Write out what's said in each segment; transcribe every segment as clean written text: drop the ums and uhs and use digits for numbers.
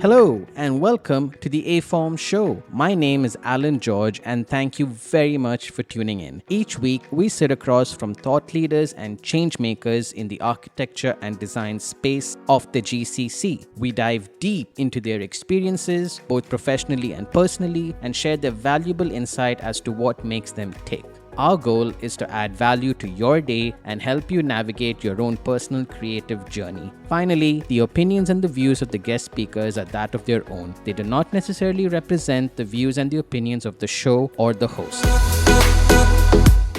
Hello and welcome to the A-Form Show. My name is Alan George and thank you very much for tuning in. Each week, we sit across from thought leaders and change makers in the architecture and design space of the GCC. We dive deep into their experiences, both professionally and personally, and share their valuable insight as to what makes them tick. Our goal is to add value to your day and help you navigate your own personal creative journey. Finally, the opinions and the views of the guest speakers are that of their own. They do not necessarily represent the views and the opinions of the show or the host.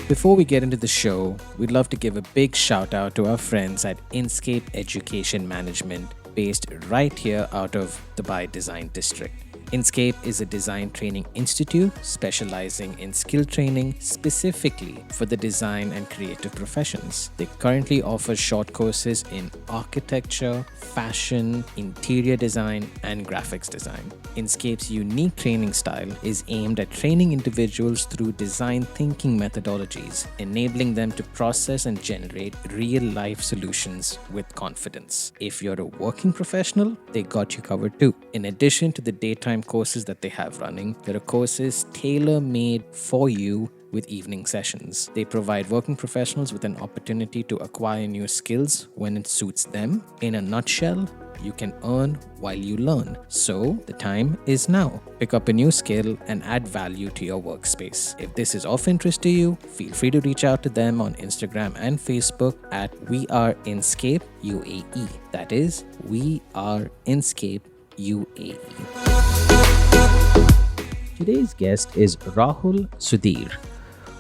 Before we get into the show, we'd love to give a big shout out to our friends at Inscape Education Management, based right here out of Dubai Design District. Inscape is a design training institute specializing in skill training specifically for the design and creative professions. They currently offer short courses in architecture, fashion, interior design, and graphics design. Inscape's unique training style is aimed at training individuals through design thinking methodologies, enabling them to process and generate real-life solutions with confidence. If you're a working professional, they got you covered too. In addition to the daytime courses that they have running, there are courses tailor-made for you with evening sessions. They provide working professionals with an opportunity to acquire new skills when it suits them. In a nutshell, you can earn while you learn. So the time is now. Pick up a new skill and add value to your workspace. If this is of interest to you, feel free to reach out to them on Instagram and Facebook at We Are Inscape UAE. That is, We Are Inscape UAE. Today's guest is Rahul Sudheer.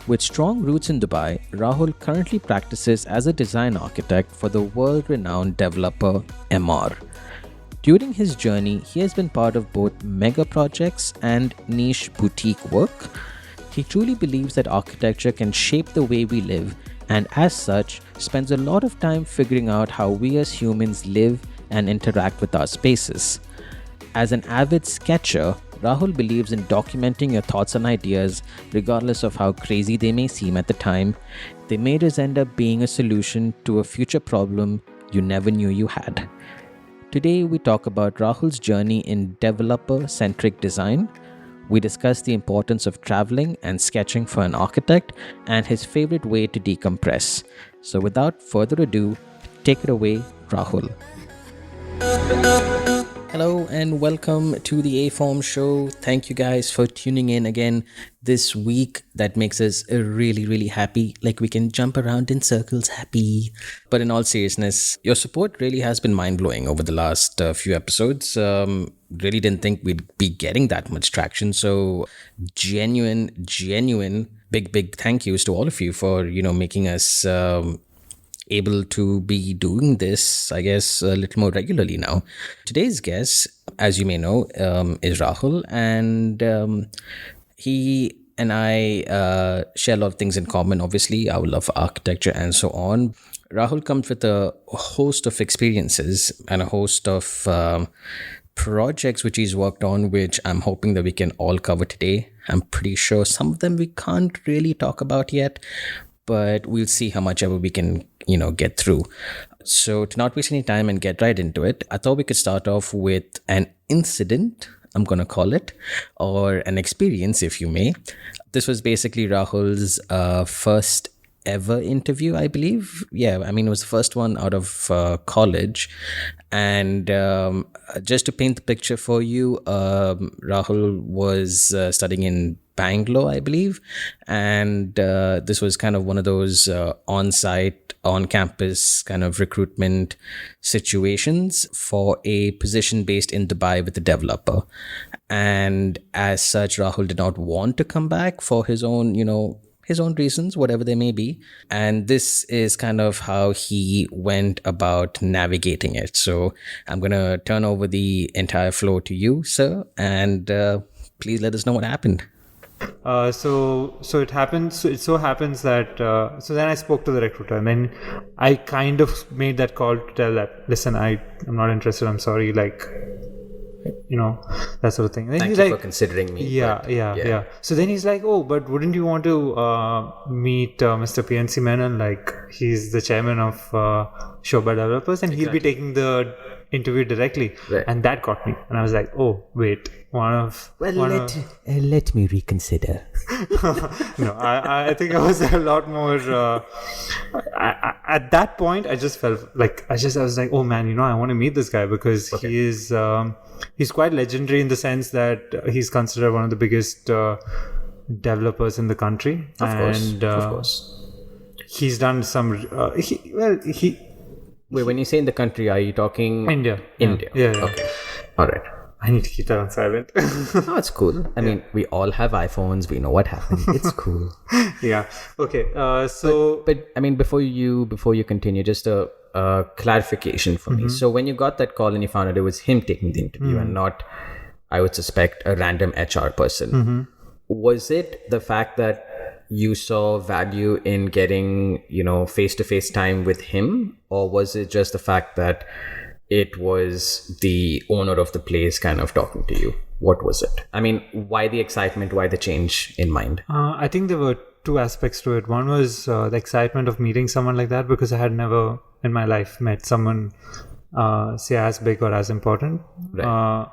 With strong roots in Dubai, Rahul currently practices as a design architect for the world-renowned developer Emaar. During his journey, he has been part of both mega projects and niche boutique work. He truly believes that architecture can shape the way we live, and as such, spends a lot of time figuring out how we as humans live and interact with our spaces. As an avid sketcher, Rahul believes in documenting your thoughts and ideas, regardless of how crazy they may seem at the time. They may just end up being a solution to a future problem you never knew you had. Today, we talk about Rahul's journey in developer-centric design. We discuss the importance of traveling and sketching for an architect and his favorite way to decompress. So without further ado, take it away, Rahul. Hello and welcome to the A-Form Show. Thank you guys for tuning in again this week. That makes us really happy. Like we can jump around in circles happy. But in all seriousness, your support really has been mind-blowing over the last few episodes. Really didn't think we'd be getting that much traction. So genuine big thank yous to all of you for, making us able to be doing this, I guess, a little more regularly now. Today's guest, as you may know, is Rahul, and he and I share a lot of things in common, obviously, our love for architecture and so on. Rahul comes with a host of experiences and a host of projects which he's worked on, which I'm hoping that we can all cover today. I'm pretty sure some of them we can't really talk about yet, but we'll see how much ever we can get through. So to not waste any time and get right into it, I thought we could start off with an incident, I'm going to call it, or an experience, if you may. This was basically Rahul's first ever interview, I believe. Yeah, I mean, it was the first one out of college. And just to paint the picture for you, Rahul was studying in Bangalore, I believe. And this was kind of one of those on-site, on-campus kind of recruitment situations for a position based in Dubai with a developer. And as such, Rahul did not want to come back for his own, his own reasons, whatever they may be. And this is kind of how he went about navigating it. So I'm going to turn over the entire floor to you, sir. And please let us know what happened. So it happens. It so happens that so then I spoke to the recruiter, and then I kind of made that call to tell that, listen, I'm not interested. I'm sorry. Like, that sort of thing. And Thank you for considering me. Yeah. So then he's like, oh, but wouldn't you want to meet Mr. PNC Menon? Like, he's the chairman of Shobha Developers, and he'll be taking the interviewed directly, Right. and that got me. And I was like, oh wait, let me reconsider. no, I think I was a lot more. At that point, I just felt like I was like, oh man, I want to meet this guy because he is he's quite legendary in the sense that he's considered one of the biggest developers in the country, Of course. he's done some. Wait, when you say in the country, are you talking India. India? Yeah. Okay. All right. I need to keep that on silent. Oh, it's cool. I mean, we all have iPhones. We know what happened. It's cool. Yeah. Okay. But I mean, before you continue, just a clarification for me. So when you got that call and you found out it was him taking the interview and not, I would suspect, a random HR person, was it the fact that you saw value in getting, face-to-face time with him, or was it just the fact that it was the owner of the place kind of talking to you? What was it? I mean, why the excitement? Why the change in mind? I think there were two aspects to it. One was the excitement of meeting someone like that, because I had never in my life met someone say as big or as important. Right.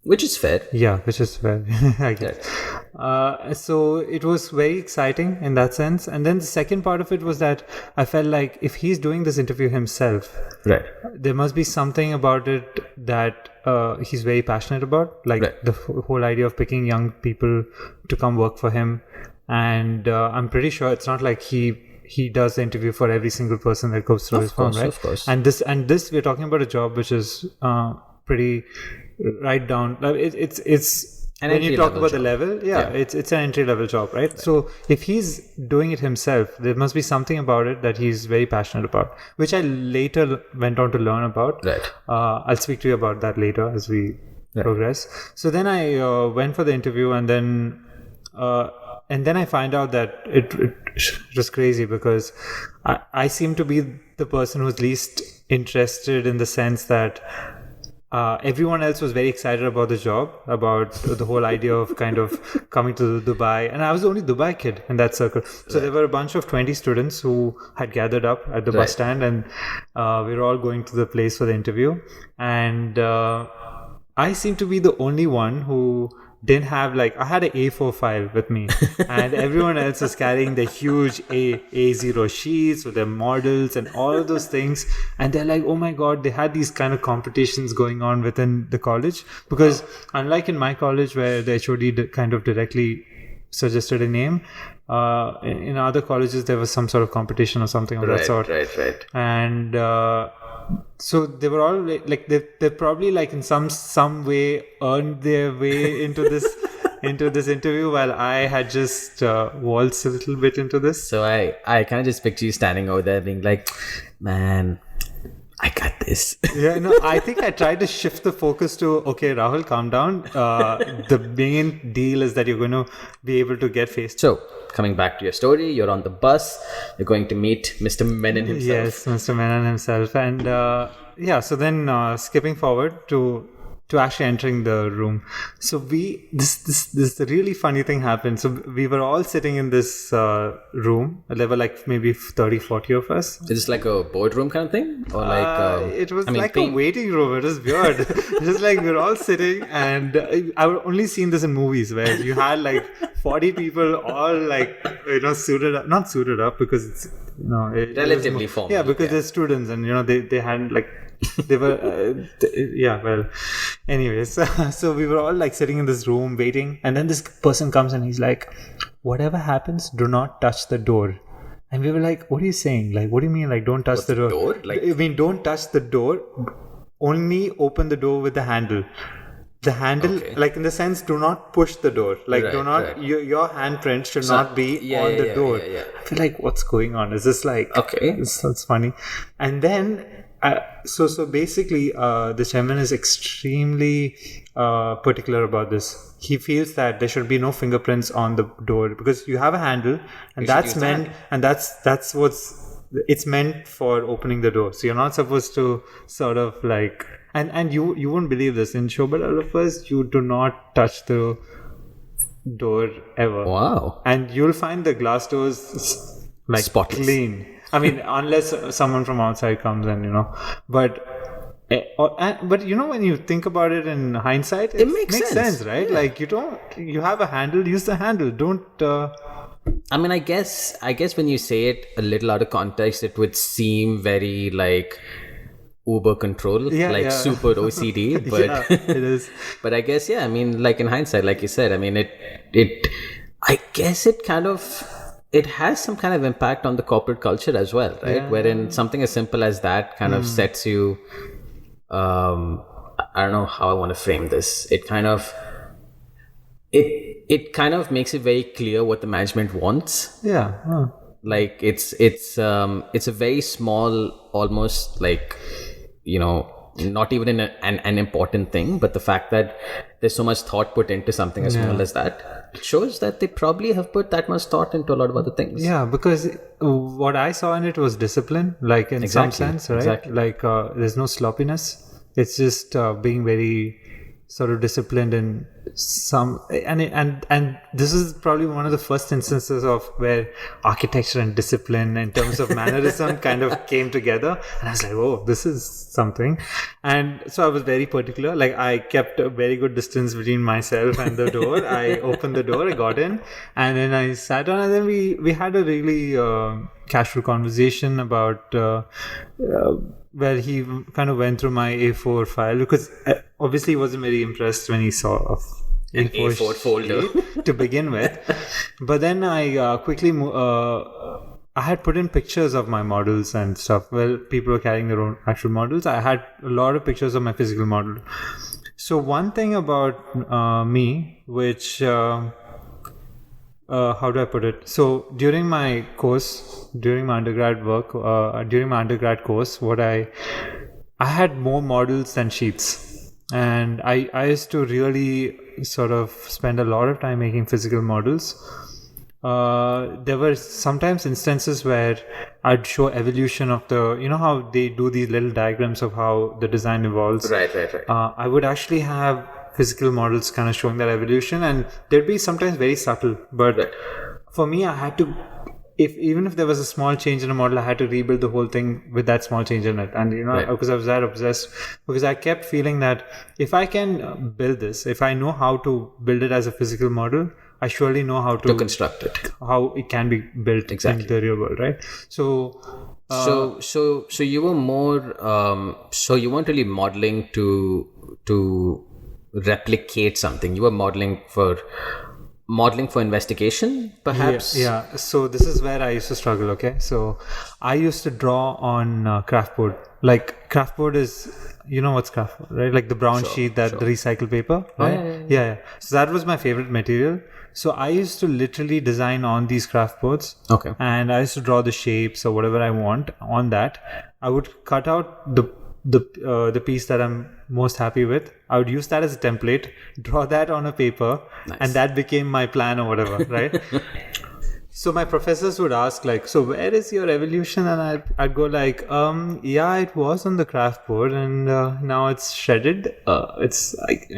Which is fair. Yeah, which is fair, I guess. So it was very exciting in that sense. And then the second part of it was that I felt like if he's doing this interview himself, Right. there must be something about it that he's very passionate about, like Right. the whole idea of picking young people to come work for him. And I'm pretty sure it's not like he does the interview for every single person that goes through his firm, right? Of course. And this we're talking about a job which is pretty right down. It's An when you entry talk level about the job. level, it's an entry level job, right? So if he's doing it himself, there must be something about it that he's very passionate about, which I later went on to learn about. Right. I'll speak to you about that later as we progress. So then I went for the interview, and then I find out that it was crazy because I seem to be the person who's least interested, in the sense that everyone else was very excited about the job, about the whole idea of kind of coming to Dubai. And I was the only Dubai kid in that circle. So there were a bunch of 20 students who had gathered up at the bus stand, and we were all going to the place for the interview. And I seemed to be the only one who didn't have, like, I had an A4 file with me, and everyone else was carrying the huge A0 sheets with their models and all of those things. And they're like, oh my God, they had these kind of competitions going on within the college, because unlike in my college where the HOD kind of directly suggested a name, in other colleges there was some sort of competition or something of that sort. Right. And so they were all like they probably, like, in some way earned their way into this interview, while I had just waltzed a little bit into this. So I kind of just picture you standing over there being like, man, I got this. Yeah, no, I think I tried to shift the focus to, okay, Rahul, calm down. The main deal is that you're going to be able to get face. So, coming back to your story, you're on the bus, you're going to meet Mr. Menon himself. Yes, Mr. Menon himself. And so then skipping forward to actually entering the room. So this really funny thing happened. So we were all sitting in this room. There were like maybe 30, 40 of us. Is this like a boardroom kind of thing? Or like it was like a waiting room. It was weird. It was like we were all sitting, and I've only seen this in movies where you had like 40 people all like, suited up, not suited up because it's, relatively formal. Yeah, because they're students, and they had like, they were anyways, so we were all like sitting in this room waiting, and then this person comes and he's like, whatever happens, do not touch the door. And we were like, what are you saying? Like, what do you mean, like, don't touch the door? Like, I mean, don't touch the door, only open the door with the handle. The handle, like, in the sense, do not push the door. Like, do not, your handprint should not be on the door. I feel like, what's going on? Is this like, it's funny. And then, so basically, the chairman is extremely particular about this. He feels that there should be no fingerprints on the door, because you have a handle, and that's meant, and that's what's, it's meant for opening the door. So you're not supposed to sort of like, and you won't believe this, in Shobha developers, you do not touch the door ever. Wow. And you'll find the glass doors like spotless, clean. I mean, unless someone from outside comes and, but But when you think about it in hindsight, It makes sense. sense, right? Yeah. Like you have a handle, use the handle. Don't. I mean, I guess when you say it a little out of context, it would seem very like uber control, Yeah, like yeah. super OCD. But Yeah, it is. but I guess, yeah, I mean, like in hindsight, like you said, I mean, I guess it has some kind of impact on the corporate culture as well, right? Yeah. Wherein something as simple as that kind of sets you, I don't know how I want to frame this. It kind of makes it very clear what the management wants. Yeah. Huh. Like it's a very small, almost like, not even an important thing, but the fact that there's so much thought put into something as small as that, it shows that they probably have put that much thought into a lot of other things. Yeah, because what I saw in it was discipline, like in some Exactly, sense, right? exactly. Like there's no sloppiness. It's just being very sort of disciplined in some, and this is probably one of the first instances of where architecture and discipline in terms of mannerism kind of came together, and I was like, oh, this is something. And so I was very particular. Like I kept a very good distance between myself and the door. I opened the door, I got in, and then I sat down, and then we had a really casual conversation about where he kind of went through my A4 file, because obviously he wasn't very impressed when he saw An A4 folder sheet to begin with. But then I quickly I had put in pictures of my models and stuff. Well, people were carrying their own actual models. I had a lot of pictures of my physical model. So one thing about me, which how do I put it? So during my course, during my undergrad course, I had more models than sheets, and I used to really sort of spend a lot of time making physical models. There were sometimes instances where I'd show evolution of how they do these little diagrams of how the design evolves. Right. I would actually have physical models kind of showing that evolution, and there'd be sometimes very subtle, but for me, I had to, even if there was a small change in a model, I had to rebuild the whole thing with that small change in it. And because I was that obsessed, because I kept feeling that if I can build this, if I know how to build it as a physical model, I surely know how to construct it, how it can be built in the real world, right? So you were more so you weren't really modeling to replicate something. You were modeling for investigation, perhaps. Yeah. So this is where I used to struggle. Okay, so I used to draw on craftboard. Like craftboard is, what's craftboard, right? Like the brown sheet, the recycled paper, right? Yeah. So that was my favorite material. So I used to literally design on these craftboards. Okay. And I used to draw the shapes or whatever I want on that. I would cut out the piece that I'm most happy with. I would use that as a template, draw that on a paper, and that became my plan or whatever, right? So my professors would ask like, so where is your evolution? And I'd go like, yeah, it was on the craft board, and now it's shredded. It's like,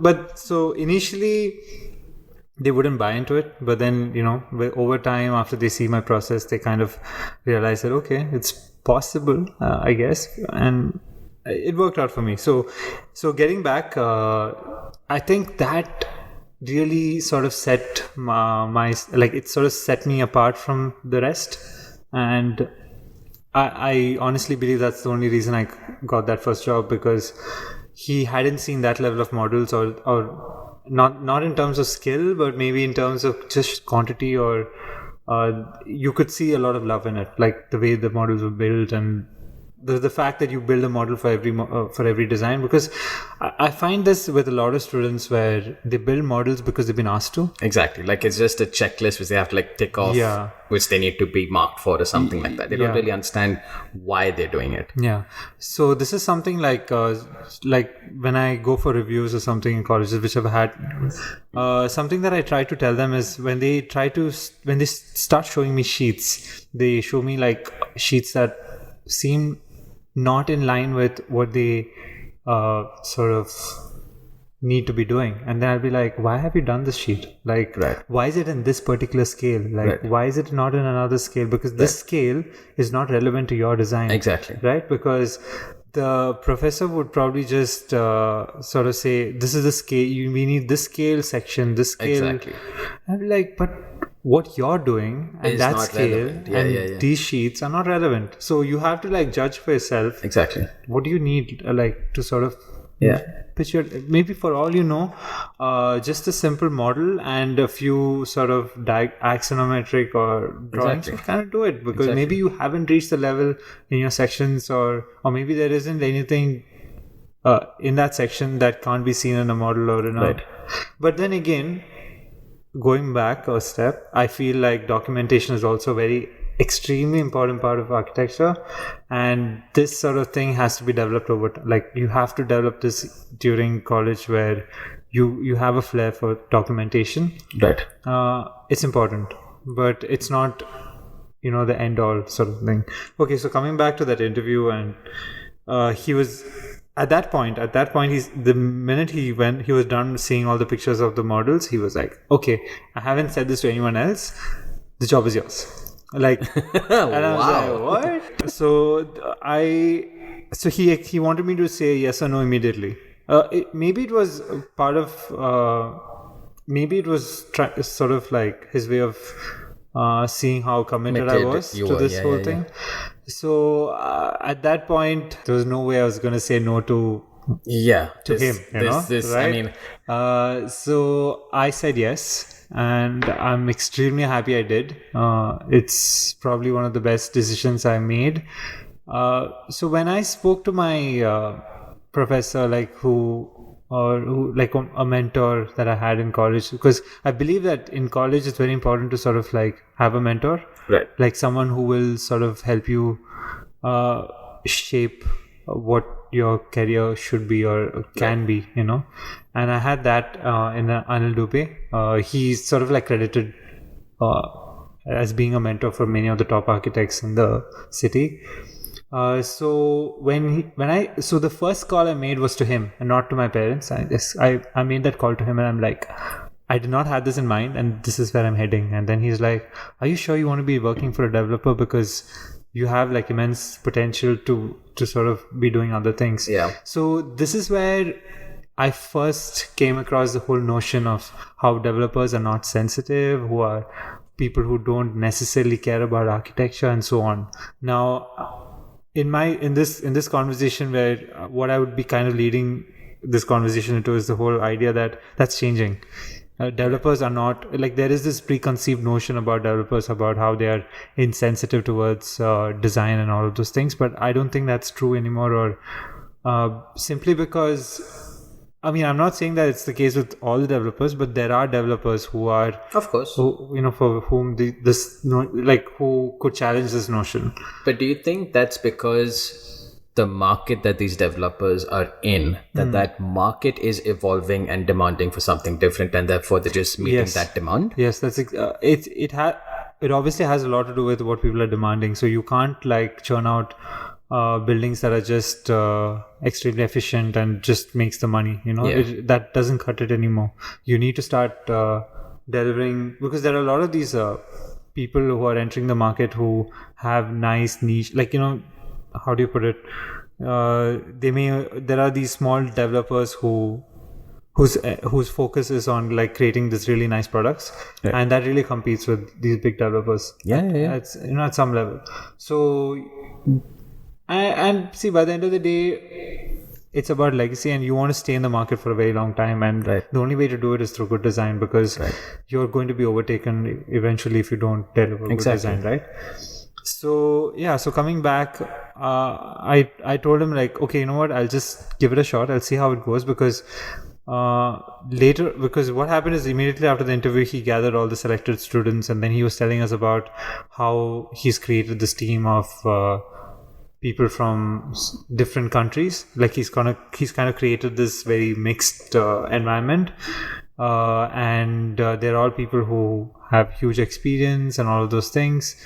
but so initially they wouldn't buy into it, but then over time, after they see my process, they kind of realize that okay, it's possible, I guess, and it worked out for me. So getting back, I think that really sort of set it sort of set me apart from the rest, and I honestly believe that's the only reason I got that first job, because he hadn't seen that level of models, or not in terms of skill, but maybe in terms of just quantity, or you could see a lot of love in it, like the way the models were built, and the fact that you build a model for every design. Because I find this with a lot of students where they build models because they've been asked to. Exactly, like it's just a checklist which they have to like tick off, which they need to be marked for or something like that. They don't really understand why they're doing it. Yeah. So this is something like when I go for reviews or something in colleges, which I've had, something that I try to tell them is when they start showing me sheets, they show me like sheets that seem not in line with what they sort of need to be doing, and then I'll be like, why have you done this sheet? Like, why is it in this particular scale? Like, why is it not in another scale? Because this scale is not relevant to your design. Exactly. Right? Because the professor would probably just sort of say, this is the scale, we need this scale section, this scale. Exactly. I'm like, but what you're doing and Is that not scale relevant. Yeah, and yeah. these sheets are not relevant. So you have to like judge for yourself. Exactly. What do you need like to sort of Yeah. pitch your, maybe for all you know, just a simple model and a few sort of axonometric or drawings Exactly. will kind of do it, because Exactly. maybe you haven't reached the level in your sections, or maybe there isn't anything in that section that can't be seen in a model or in a. Right. But then again, going back a step, I feel like documentation is also very extremely important part of architecture, and this sort of thing has to be developed over like you have to develop this during college, where you have a flair for documentation. Right. It's important, but it's not the end all sort of thing. Okay, so coming back to that interview, and he was at that point, he's the minute he was done seeing all the pictures of the models, he was like, okay, I haven't said this to anyone else, the job is yours. Like, and I was like, what? So he wanted me to say yes or no immediately. Maybe it was part of maybe it was sort of like his way of seeing how committed I was to this whole thing. So at that point, there was no way I was going to say no to him. Right? I mean, so I said yes, and I'm extremely happy I did. It's probably one of the best decisions I made. So when I spoke to my professor, like who like a mentor that I had in college, because I believe that in college it's very important to sort of like have a mentor, right? Like someone who will sort of help you shape what your career should be or can be, And I had that in Anil Dubey. He's sort of like credited as being a mentor for many of the top architects in the city. So so the first call I made was to him and not to my parents. I made that call to him, and I'm like, I did not have this in mind, and this is where I'm heading. And then he's like, are you sure you want to be working for a developer, because you have like immense potential to sort of be doing other things. Yeah. So this is where I first came across the whole notion of how developers are not sensitive, who are people who don't necessarily care about architecture and so on. Now, in this conversation, where what I would be kind of leading this conversation into is the whole idea that that's changing. Developers are not like, there is this preconceived notion about developers about how they are insensitive towards design and all of those things, but I don't think that's true anymore, or simply because, I mean, I'm not saying that it's the case with all the developers, but there are developers who are, of course, who for whom who could challenge this notion. But do you think that's because the market that these developers are in, that market is evolving and demanding for something different, and therefore they're just meeting that demand? Yes, that's it obviously has a lot to do with what people are demanding. So you can't like churn out buildings that are just extremely efficient and just makes the money. That doesn't cut it anymore. You need to start delivering, because there are a lot of these people who are entering the market who have nice niche, like how do you put it? There are these small developers whose focus is on like creating this really nice products, and that really competes with these big developers. It's at some level. So and see, by the end of the day, it's about legacy, and you want to stay in the market for a very long time, and the only way to do it is through good design, because you're going to be overtaken eventually if you don't deliver good design, right? So coming back, I told him like, okay, you know what, I'll just give it a shot, I'll see how it goes, because later, because what happened is immediately after the interview he gathered all the selected students, and then he was telling us about how he's created this team of people from different countries. Like he's kind of created this very mixed environment, and they're all people who have huge experience and all of those things.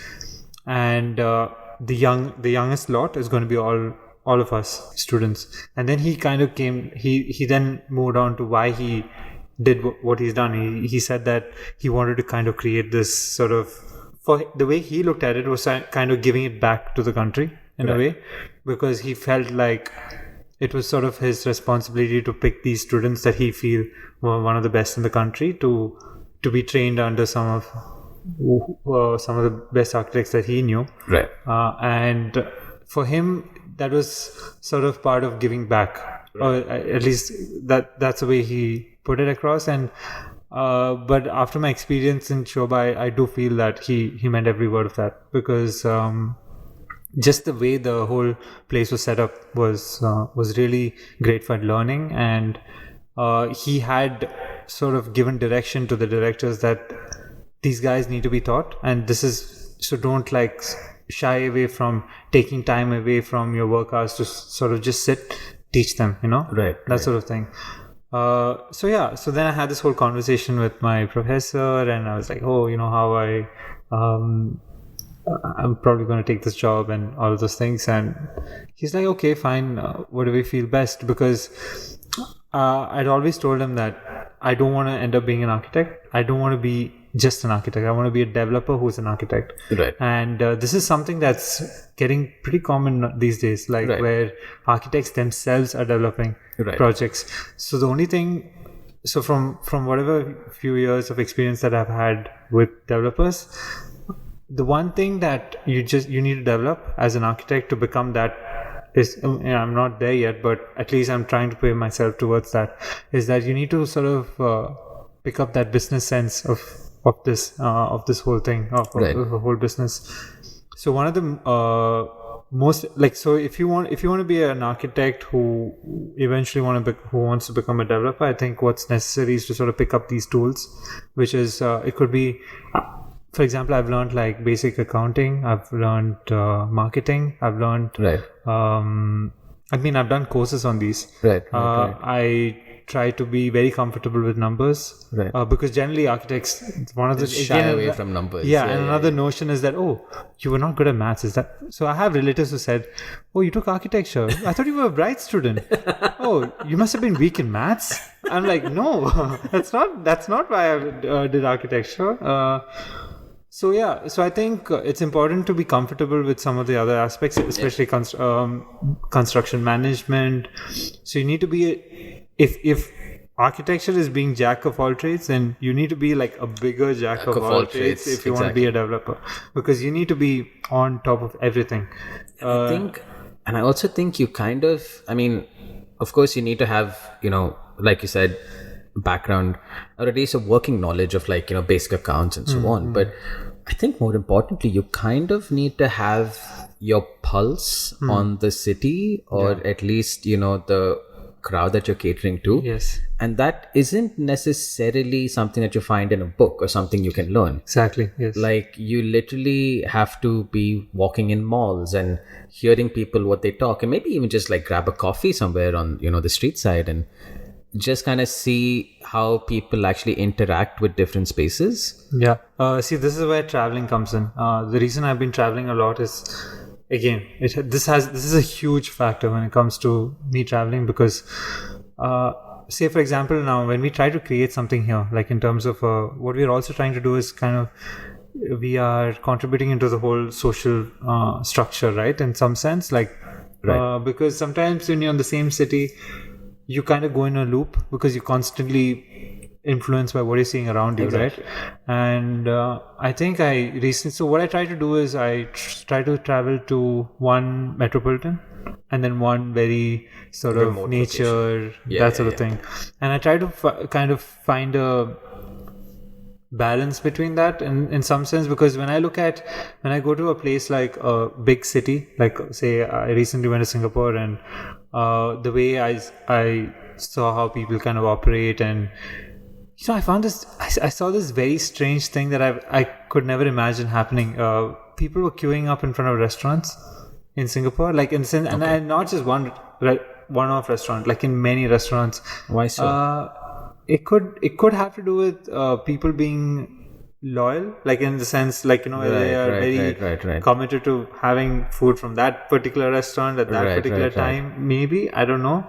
And the youngest lot is going to be all of us students. And then he kind of he then moved on to why he did what he's done. He said that he wanted to kind of create this sort of, for the way he looked at it, was kind of giving it back to the country, in a way, because he felt like it was sort of his responsibility to pick these students that he feel were one of the best in the country to be trained under some of the best architects that he knew. Right. And for him, that was sort of part of giving back, or at least that's the way he put it across. And but after my experience in Shobha, I do feel that he meant every word of that, because just the way the whole place was set up was really great for learning. And he had sort of given direction to the directors that these guys need to be taught, and this is so don't like shy away from taking time away from your work hours to sort of just sit, teach them, that sort of thing. So then I had this whole conversation with my professor, and I was like, how I'm probably going to take this job and all of those things. And he's like, okay, fine, whatever you feel best, because I'd always told him that I don't want to end up being an architect. I don't want to be just an architect. I want to be a developer who's an architect. Right. And this is something that's getting pretty common these days, where architects themselves are developing projects. So the only thing, from whatever few years of experience that I've had with developers, the one thing that you need to develop as an architect to become that is, I'm not there yet, but at least I'm trying to put myself towards that, is that you need to sort of pick up that business sense of this whole thing, of the whole business. So one of the most so if you want to be an architect who eventually wants to become a developer, I think what's necessary is to sort of pick up these tools, which is it could be, for example, I've learned like basic accounting, I've learned marketing, I've learned I've done courses on these. I try to be very comfortable with numbers, because generally architects, one of the shy away from numbers. And another notion is that, you were not good at maths. Is that so? I have relatives who said, you took architecture. I thought you were a bright student. You must have been weak in maths. I'm like, no, that's not why I did architecture. So I think it's important to be comfortable with some of the other aspects, especially construction management. So you need to be, if architecture is being jack of all trades, then you need to be like a bigger jack of all trades if you want to be a developer, because you need to be on top of everything. I also think you kind of, of course you need to have, like you said, background or at least a working knowledge of basic accounts and so on. But I think more importantly, you kind of need to have your pulse on the city, or at least, the crowd that you're catering to. Yes. And that isn't necessarily something that you find in a book or something you can learn. Exactly. Yes. Like you literally have to be walking in malls and hearing people what they talk, and maybe even just like grab a coffee somewhere on, the street side and just kind of see how people actually interact with different spaces. Yeah. See, this is where traveling comes in. The reason I've been traveling a lot is, again, this is a huge factor when it comes to me traveling, because say for example, now when we try to create something here, like in terms of what we're also trying to do is kind of, we are contributing into the whole social structure, right, in some sense, because sometimes when you're in the same city, you kind of go in a loop because you're constantly influenced by what you're seeing around you, right? And I think so what I try to do is I try to travel to one metropolitan and then one very sort of remote nature, that sort of thing. And I try to kind of find a balance between that in some sense, because when I go to a place like a big city, like say I recently went to Singapore, and the way I saw how people kind of operate, and I saw this very strange thing that I could never imagine happening. People were queuing up in front of restaurants in Singapore, like and not just one-off restaurant, like in many restaurants. Why so? It could have to do with people being loyal, like in the sense, like they are very committed to having food from that particular restaurant at that particular time. Maybe, I don't know.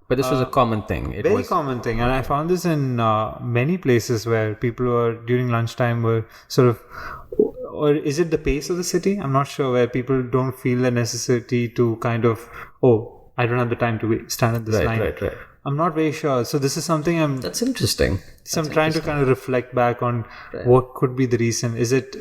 But this was a common thing. Very common thing, and I found this in many places where people were during lunchtime were sort of or is it the pace of the city? I'm not sure, where people don't feel the necessity to kind of, oh, I don't have the time to stand at this line. Right. I'm not very sure. So this is something That's interesting. I'm trying to kind of reflect back on what could be the reason. Is it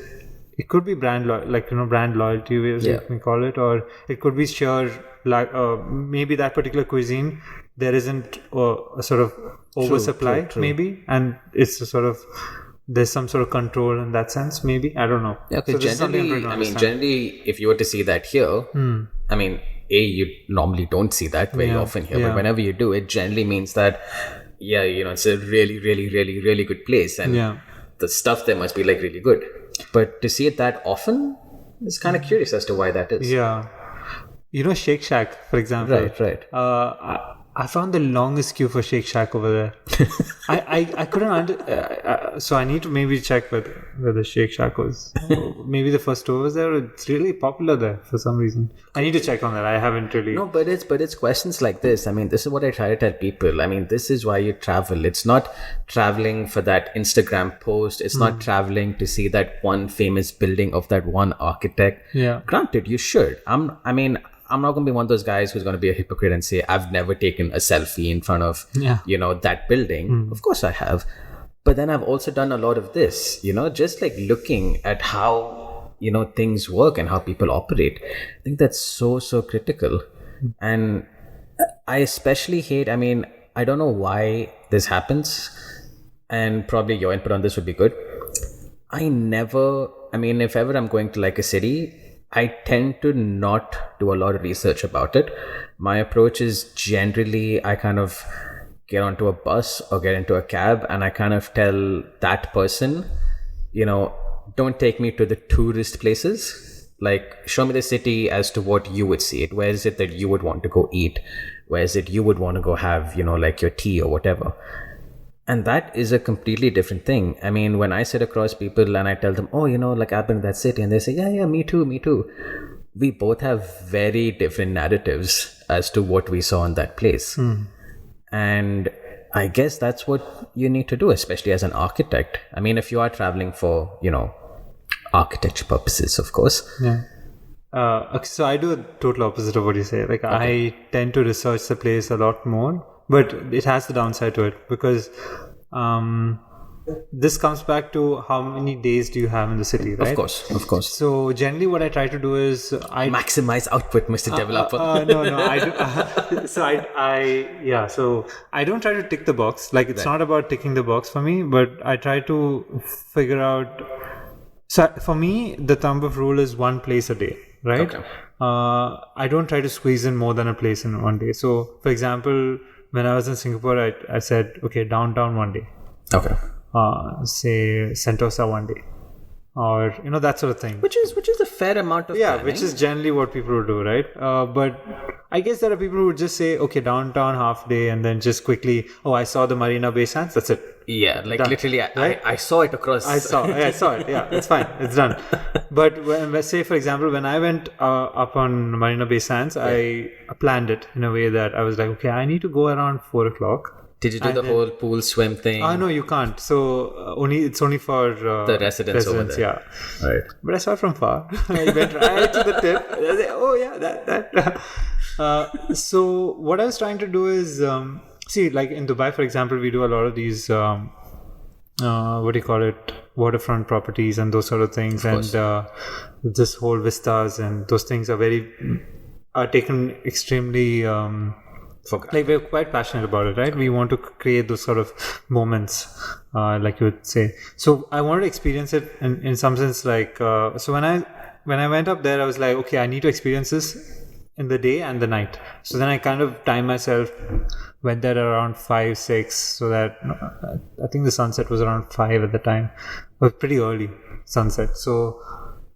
could be brand brand loyalty, as you can call it, or it could be sheer maybe that particular cuisine there isn't a sort of oversupply, true. maybe, and it's a sort of there's some sort of control in that sense, maybe. I don't know. Yeah, because generally, if you were to see that here, I mean, you normally don't see that very often here, but whenever you do, it generally means that, it's a really, really, really, really good place, and the stuff there must be like really good. But to see it that often, it's kind of curious as to why that is. Yeah. Shake Shack, for example. Right. I found the longest queue for Shake Shack over there. I couldn't so I need to maybe check where the Shake Shack was. Maybe the first store was there. It's really popular there for some reason. I need to check on that. I haven't really. No, but it's questions like this. I mean, this is what I try to tell people. I mean, this is why you travel. It's not traveling for that Instagram post. It's not traveling to see that one famous building of that one architect. Yeah. Granted, you should. I'm not going to be one of those guys who's going to be a hypocrite and say, I've never taken a selfie in front of, that building. Of course I have. But then I've also done a lot of this, just like looking at how, things work and how people operate. I think that's so, so critical. And I especially hate, I don't know why this happens. And probably your input on this would be good. If ever I'm going to like a city, I tend to not do a lot of research about it. My approach is generally I kind of get onto a bus or get into a cab and I kind of tell that person, don't take me to the tourist places. Like, show me the city as to what you would see it. Where is it that you would want to go eat? Where is it you would want to go have, like your tea or whatever? And that is a completely different thing. I mean, when I sit across people and I tell them, oh, like I've been in that city, and they say, yeah, me too. We both have very different narratives as to what we saw in that place. And I guess that's what you need to do, especially as an architect. I mean, if you are traveling for, architecture purposes, of course. Yeah. Okay, so I do a total opposite of what you say. Like, I tend to research the place a lot more. But it has the downside to it because this comes back to how many days do you have in the city, right? Of course. So generally what I try to do is I maximize output, Mr. Developer. No, I do. So I don't try to tick the box. Like, it's not about ticking the box for me, but I try to figure out. So for me, the thumb of rule is one place a day, right? Okay. I don't try to squeeze in more than a place in one day. So, for example, when I was in Singapore, I said, okay, downtown one day. Okay. Say Sentosa one day. Or, that sort of thing. Which is a fair amount of planning. Which is generally what people would do, right? But I guess there are people who would just say, okay, downtown half day and then just quickly, I saw the Marina Bay Sands, that's it. Yeah, like done. Literally, right? I saw it across. I saw it. Yeah, it's fine. It's done. But let's say, for example, when I went up on Marina Bay Sands, I planned it in a way that I was like, okay, I need to go around 4:00. Did you do the whole pool swim thing? No, you can't. So it's only for the residents over there. Yeah, right. But I saw it from far. I went right to the tip. And I said, that. So what I was trying to do is see, like in Dubai, for example, we do a lot of these waterfront properties and those sort of things, and this whole vistas and those things are taken extremely. Like, we're quite passionate about it, right? We want to create those sort of moments, like you would say. So I wanted to experience it in some sense. Like, so when I went up there, I was like, okay, I need to experience this in the day and the night. So then I kind of timed myself, went there around 5, 6, so that I think the sunset was around 5 at the time. It was pretty early sunset. So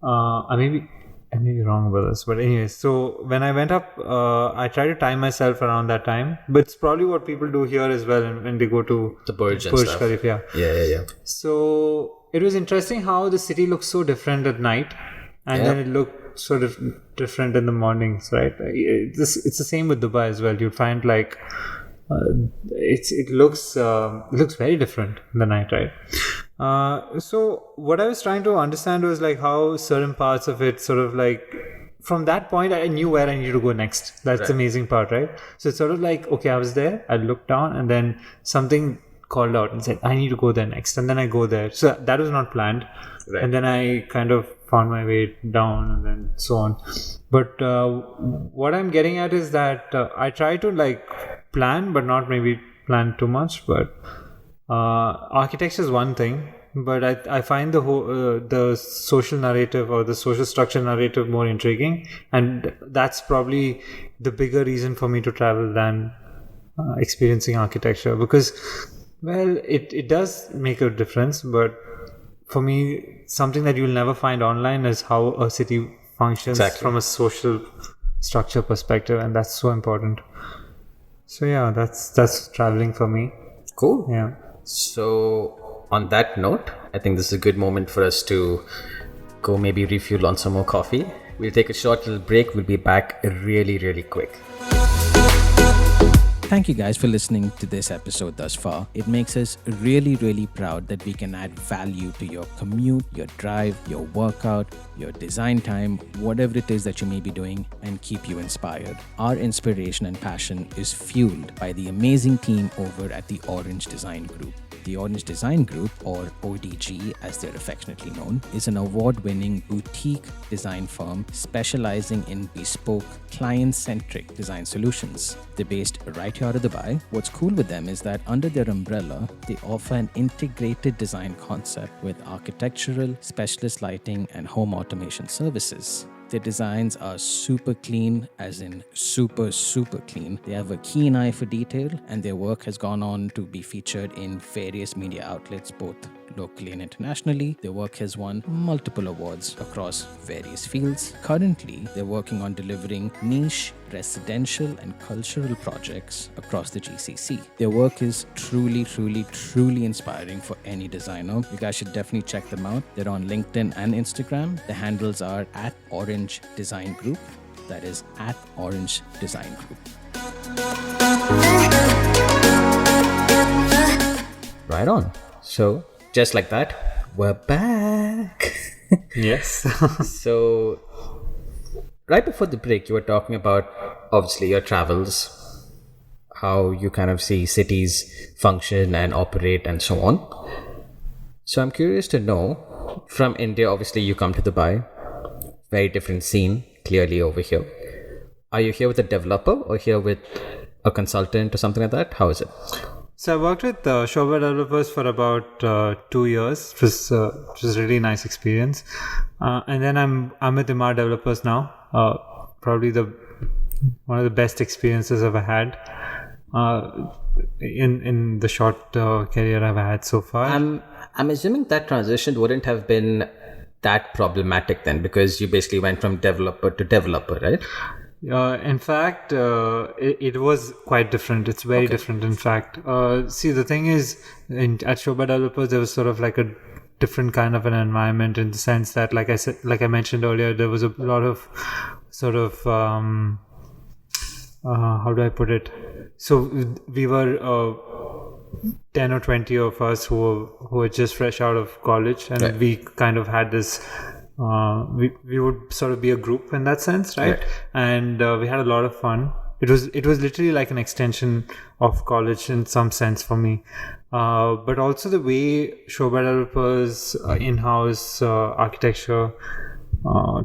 I may be wrong about this, but anyways, so when I went up, I tried to time myself around that time, but it's probably what people do here as well when they go to the Burj and stuff. Khalifa. Yeah. So it was interesting how the city looks so different at night, and then it looked sort of different in the mornings, right? It's the same with Dubai as well. You'd find like it looks very different in the night, right? So what I was trying to understand was like how certain parts of it sort of like from that point I knew where I needed to go next. That's the amazing part, right? So it's sort of like, okay, I was there, I looked down, and then something called out and said, I need to go there next, and then I go there. So that was not planned. Right. And then I kind of found my way down and then so on. But what I'm getting at is that I try to like plan, but not maybe plan too much. But architecture is one thing, but I find the whole the social narrative or the social structure narrative more intriguing, and that's probably the bigger reason for me to travel than experiencing architecture, because well, it does make a difference, but for me, something that you'll never find online is how a city functions from a social structure perspective, and that's so important. So yeah, that's traveling for me. Cool. Yeah. So on that note, I think this is a good moment for us to go maybe refuel on some more coffee. We'll take a short little break. We'll be back really, really quick. Thank you guys for listening to this episode thus far. It makes us really, really proud that we can add value to your commute, your drive, your workout, your design time, whatever it is that you may be doing, and keep you inspired. Our inspiration and passion is fueled by the amazing team over at the Orange Design Group. The Orange Design Group, or ODG as they're affectionately known, is an award-winning boutique design firm specializing in bespoke, client-centric design solutions. They're based right here out of Dubai. What's cool with them is that under their umbrella, they offer an integrated design concept with architectural, specialist lighting, and home automation services. Their designs are super clean, as in super, super clean. They have a keen eye for detail, and their work has gone on to be featured in various media outlets, both locally and internationally. Their work has won multiple awards across various fields. Currently, they're working on delivering niche, residential, and cultural projects across the GCC. Their work is truly, truly, truly inspiring for any designer. You guys should definitely check them out. They're on LinkedIn and Instagram. The handles are at Orange Design Group. That is at Orange Design Group. Right on. So, just like that, we're back. Yes. So, right before the break, you were talking about obviously your travels, how you kind of see cities function and operate and so on. So, I'm curious to know, from India, obviously you come to Dubai, very different scene, clearly over here. Are you here with a developer or here with a consultant or something like that? How is it? So I worked with Shobha developers for about 2 years, which was a really nice experience. And then I'm with Emaar developers now. Probably one of the best experiences I've had in the short career I've had so far. I'm assuming that transition wouldn't have been that problematic then, because you basically went from developer to developer, right? In fact, it was quite different. It's very different, in fact. See, the thing is, at Shobha Developers, there was sort of like a different kind of an environment, in the sense that, like I mentioned earlier, there was a lot of sort of, how do I put it? So we were 10 or 20 of us who were just fresh out of college, and we kind of had this. We would sort of be a group in that sense, right? And we had a lot of fun. It was literally like an extension of college in some sense for me. But also the way Shobha Developers in-house architecture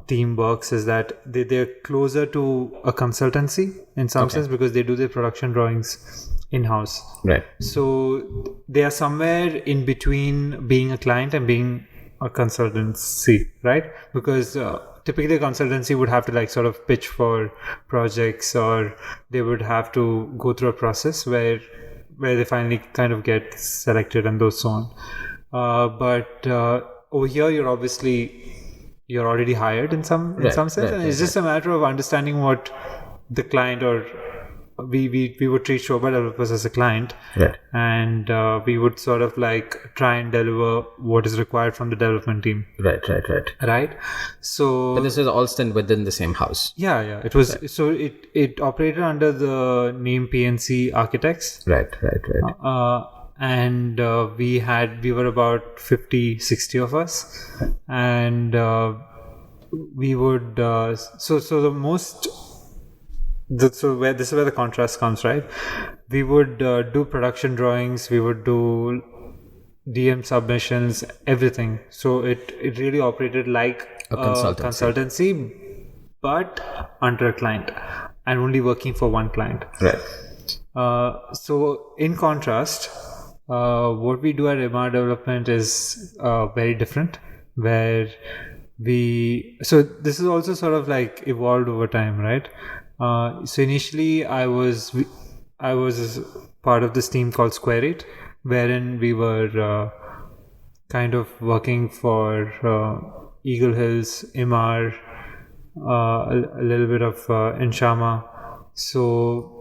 team works is that they're closer to a consultancy in some sense, because they do their production drawings in-house. Right. So they are somewhere in between being a client and being a consultancy, right? Because typically a consultancy would have to like sort of pitch for projects, or they would have to go through a process where they finally kind of get selected and those so on. But over here, you're already hired in some sense, and it's just a matter of understanding what the client, or we would treat Shobha Developers as a client, and we would sort of like try and deliver what is required from the development team. Right. So, but this is all still within the same house. Yeah. It was so it operated under the name PNC Architects. Right. and we were about 50-60 of us, and we would so the most where this is where the contrast comes, right? We would do production drawings, we would do DM submissions, everything. So it really operated like A consultancy, but under a client and only working for one client. Right. So in contrast, what we do at Emaar development is very different, where so this is also sort of like evolved over time, right? So initially I was part of this team called Square 8, wherein we were kind of working for Eagle Hills, Emaar, a little bit of Inshama. So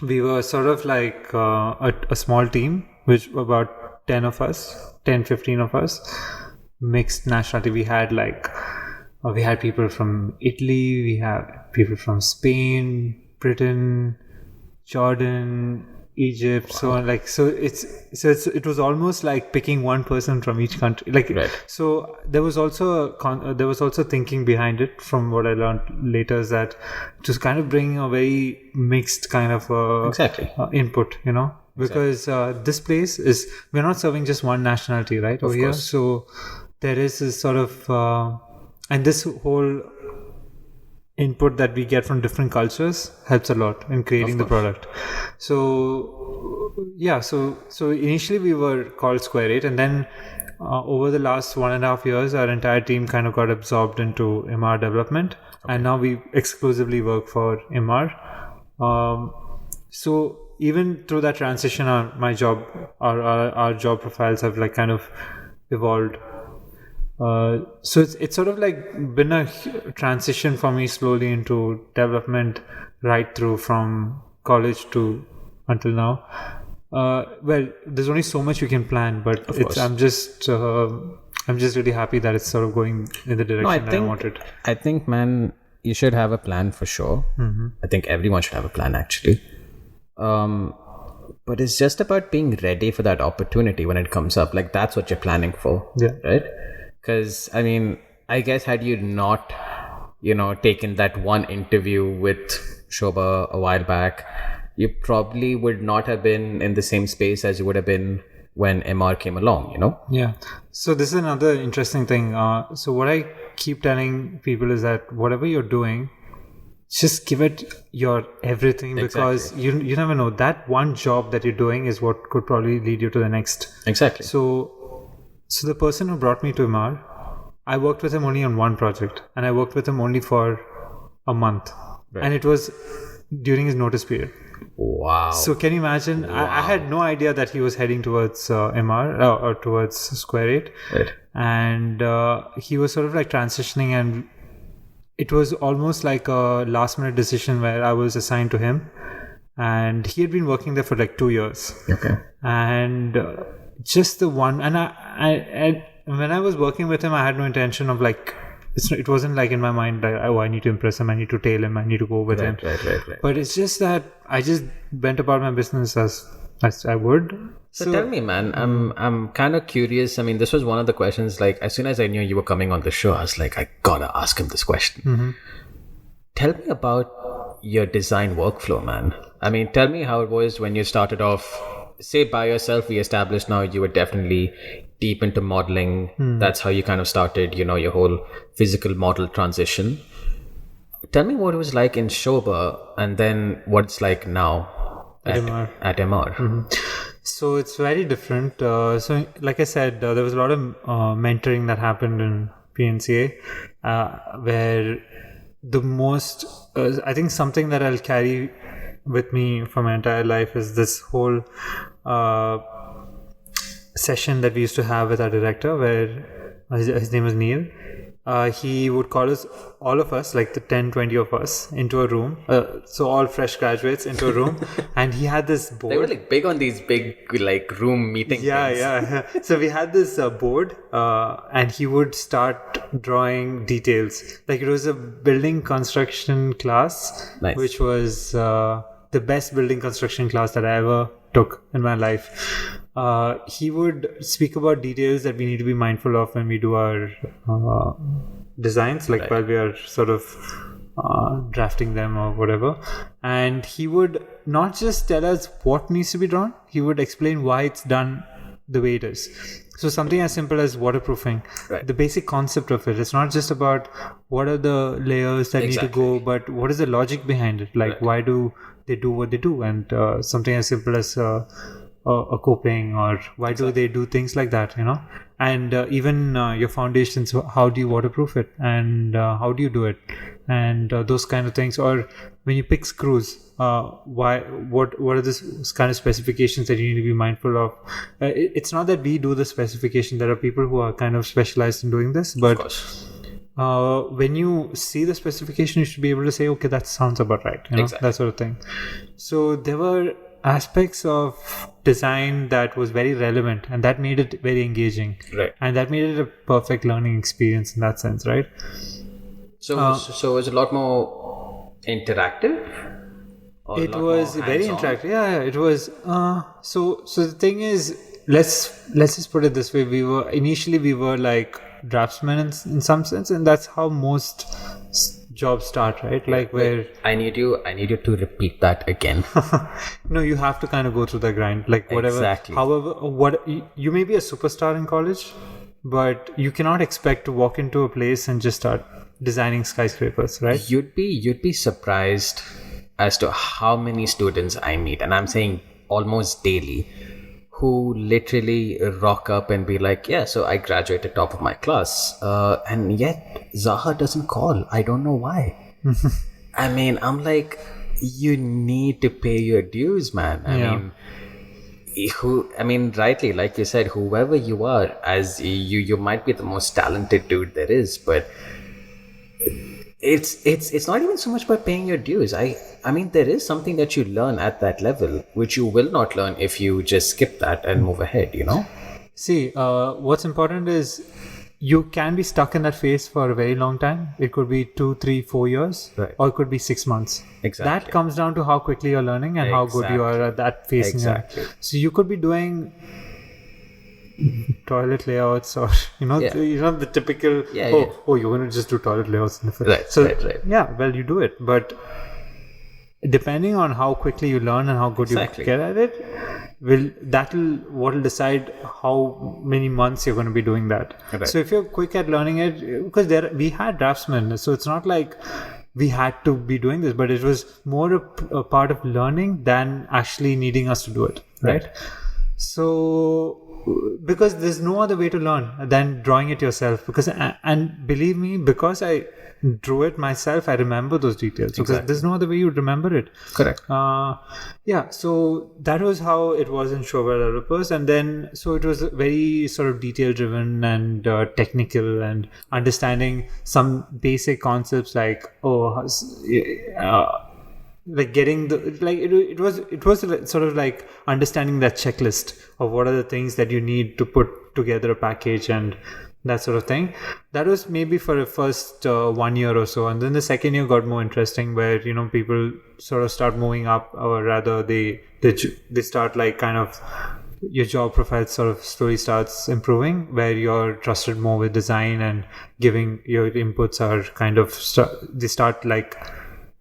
we were sort of like a small team, which about 10 of us, 10, 15 of us, mixed nationality. We had people from Italy, we have people from Spain, Britain, Jordan, Egypt, so on. Like, so it was almost like picking one person from each country. Like, Right. so there was also there was also thinking behind it. From what I learned later, is that just kind of bringing a very mixed kind of Exactly. input, because this place we're not serving just one nationality, right? Over here, course. so there is this sort of and this whole input that we get from different cultures helps a lot in creating the product. So yeah, so initially we were called Square 8, and then over the last 1.5 years our entire team kind of got absorbed into Emaar development, and now we exclusively work for Emaar. So even through that transition, our job profiles have like kind of evolved. So it's sort of like been a transition for me slowly into development, right through from college to until now. Well, there's only so much you can plan, but I'm just really happy that it's sort of going in the direction that I wanted. I think, man, you should have a plan for sure. Mm-hmm. I think everyone should have a plan, actually. But it's just about being ready for that opportunity when it comes up. Like, that's what you're planning for. Yeah. Right? Because, I mean, I guess had you not, taken that one interview with Shobha a while back, you probably would not have been in the same space as you would have been when Emaar came along, Yeah. So this is another interesting thing. So what I keep telling people is that whatever you're doing, just give it your everything, because you never know. That one job that you're doing is what could probably lead you to the next. Exactly. So the person who brought me to Emaar, I worked with him only on one project, and I worked with him only for a month. Right. And it was during his notice period. Wow. So can you imagine? I had no idea that he was heading towards Emaar or towards Square 8. Right. And he was sort of like transitioning, and it was almost like a last minute decision where I was assigned to him, and he had been working there for like 2 years. Okay. And just the one, and I when I was working with him, I had no intention of like, it wasn't like in my mind that I need to impress him, I need to tail him, I need to go with him. Right. But it's just that I just went about my business as I would. So tell me, man, I'm kind of curious. I mean, this was one of the questions, like, as soon as I knew you were coming on the show, I was like, I gotta ask him this question. Mm-hmm. Tell me about your design workflow, man. I mean, tell me how it was when you started off, say by yourself. We established now you were definitely deep into modeling. That's how you kind of started, your whole physical model transition. Tell me what it was like in Shobha, and then what it's like now at Emaar. Mm-hmm. So it's very different. So like I said, there was a lot of mentoring that happened in PNCA, where the most, I think something that I'll carry with me for my entire life is this whole session that we used to have with our director, where his name was Neil. He would call us, all of us, like the 10-20 of us, into a room, so all fresh graduates into a room, and he had this board. They were like big on these big like room meeting things. Yeah. So we had this board, and he would start drawing details. Like, it was a building construction class, Nice. which was the best building construction class that I ever took in my life. he would speak about details that we need to be mindful of when we do our designs, like while we are sort of drafting them or whatever. And he would not just tell us what needs to be drawn, he would explain why it's done the way it is. So something as simple as waterproofing, the basic concept of it. It's not just about what are the layers that need to go, but what is the logic behind it? Like why do they do what they do? And something as simple as a coping, or why do they do things like that, and even your foundations, how do you waterproof it, and how do you do it, and those kind of things. Or when you pick screws, what are the kind of specifications that you need to be mindful of? It's not that we do the specification. There are people who are kind of specialized in doing this, but when you see the specification, you should be able to say, okay, that sounds about right, that sort of thing. So there were aspects of design that was very relevant, and that made it very engaging, and that made it a perfect learning experience in that sense, right? So it was a lot more interactive. It was very interactive. Yeah, it was. So the thing is, let's just put it this way: we were like draftsmen in some sense, and that's how most jobs start, right? Like where I need you to repeat that again. No, you have to kind of go through the grind, like whatever. Exactly. However, what you may be a superstar in college, but you cannot expect to walk into a place and just start designing skyscrapers, right? You'd be surprised as to how many students I meet, and I'm saying almost daily, who literally rock up and be like, yeah, so I graduated top of my class, and yet Zaha doesn't call. I don't know why. I mean, I'm like, you need to pay your dues, man. I mean, rightly, like you said, whoever you are, as you might be the most talented dude there is, but it's not even so much about paying your dues. I mean, there is something that you learn at that level, which you will not learn if you just skip that and move ahead, See, what's important is you can be stuck in that phase for a very long time. It could be 2, 3, 4 years, or it could be 6 months. Exactly. That comes down to how quickly you're learning and how good you are at that phase. Exactly. So you could be doing toilet layouts, or the typical you're going to just do toilet layouts in the first. Right. Yeah, well, you do it, but depending on how quickly you learn and how good you get at it, what will decide how many months you're going to be doing that. So if you're quick at learning it, because we had draftsmen, so it's not like we had to be doing this, but it was more a part of learning than actually needing us to do it, right? So because there's no other way to learn than drawing it yourself, and believe me, because I drew it myself, I remember those details, because there's no other way you'd remember it. Correct. So that was how it was in Shobha Developers, and then so it was very sort of detail driven and technical, and understanding some basic concepts like like getting it was sort of like understanding that checklist of what are the things that you need to put together a package and that sort of thing. That was maybe for the first 1 year or so, and then the second year got more interesting, where people sort of start moving up, or rather they start like kind of your job profile sort of slowly starts improving, where you're trusted more with design and giving your inputs are kind of they start like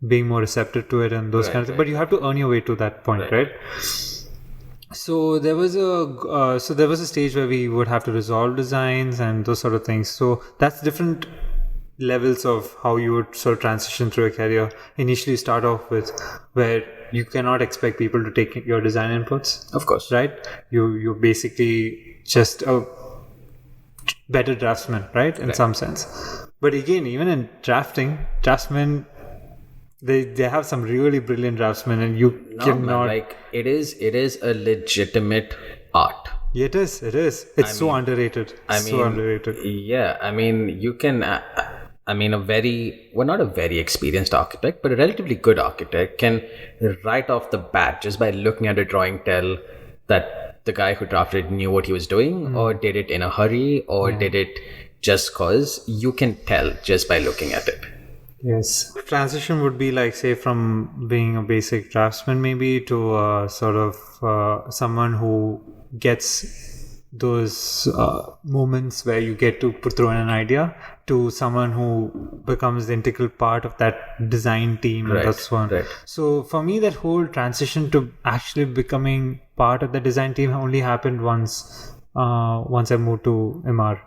being more receptive to it and those kind of things. But you have to earn your way to that point, right? So there was a stage where we would have to resolve designs and those sort of things. So that's different levels of how you would sort of transition through a career. Initially start off with where you cannot expect people to take your design inputs. Of course. Right? You're basically just a better draftsman, right? In some sense. But again, even in draftsmen, they have some really brilliant draftsmen, and you cannot. Like it is a legitimate art. Yeah, it is. It's so underrated. So underrated. Yeah, I mean, you can. Not a very experienced architect, but a relatively good architect can, right off the bat, just by looking at a drawing, tell that the guy who drafted it knew what he was doing, or did it in a hurry, or did it just cause. You can tell just by looking at it. Yes. Transition would be like, say, from being a basic draftsman maybe to sort of someone who gets those moments where you get to put through an idea, to someone who becomes the integral part of that design team, and that's one. Right. So for me, that whole transition to actually becoming part of the design team only happened once I moved to Emaar,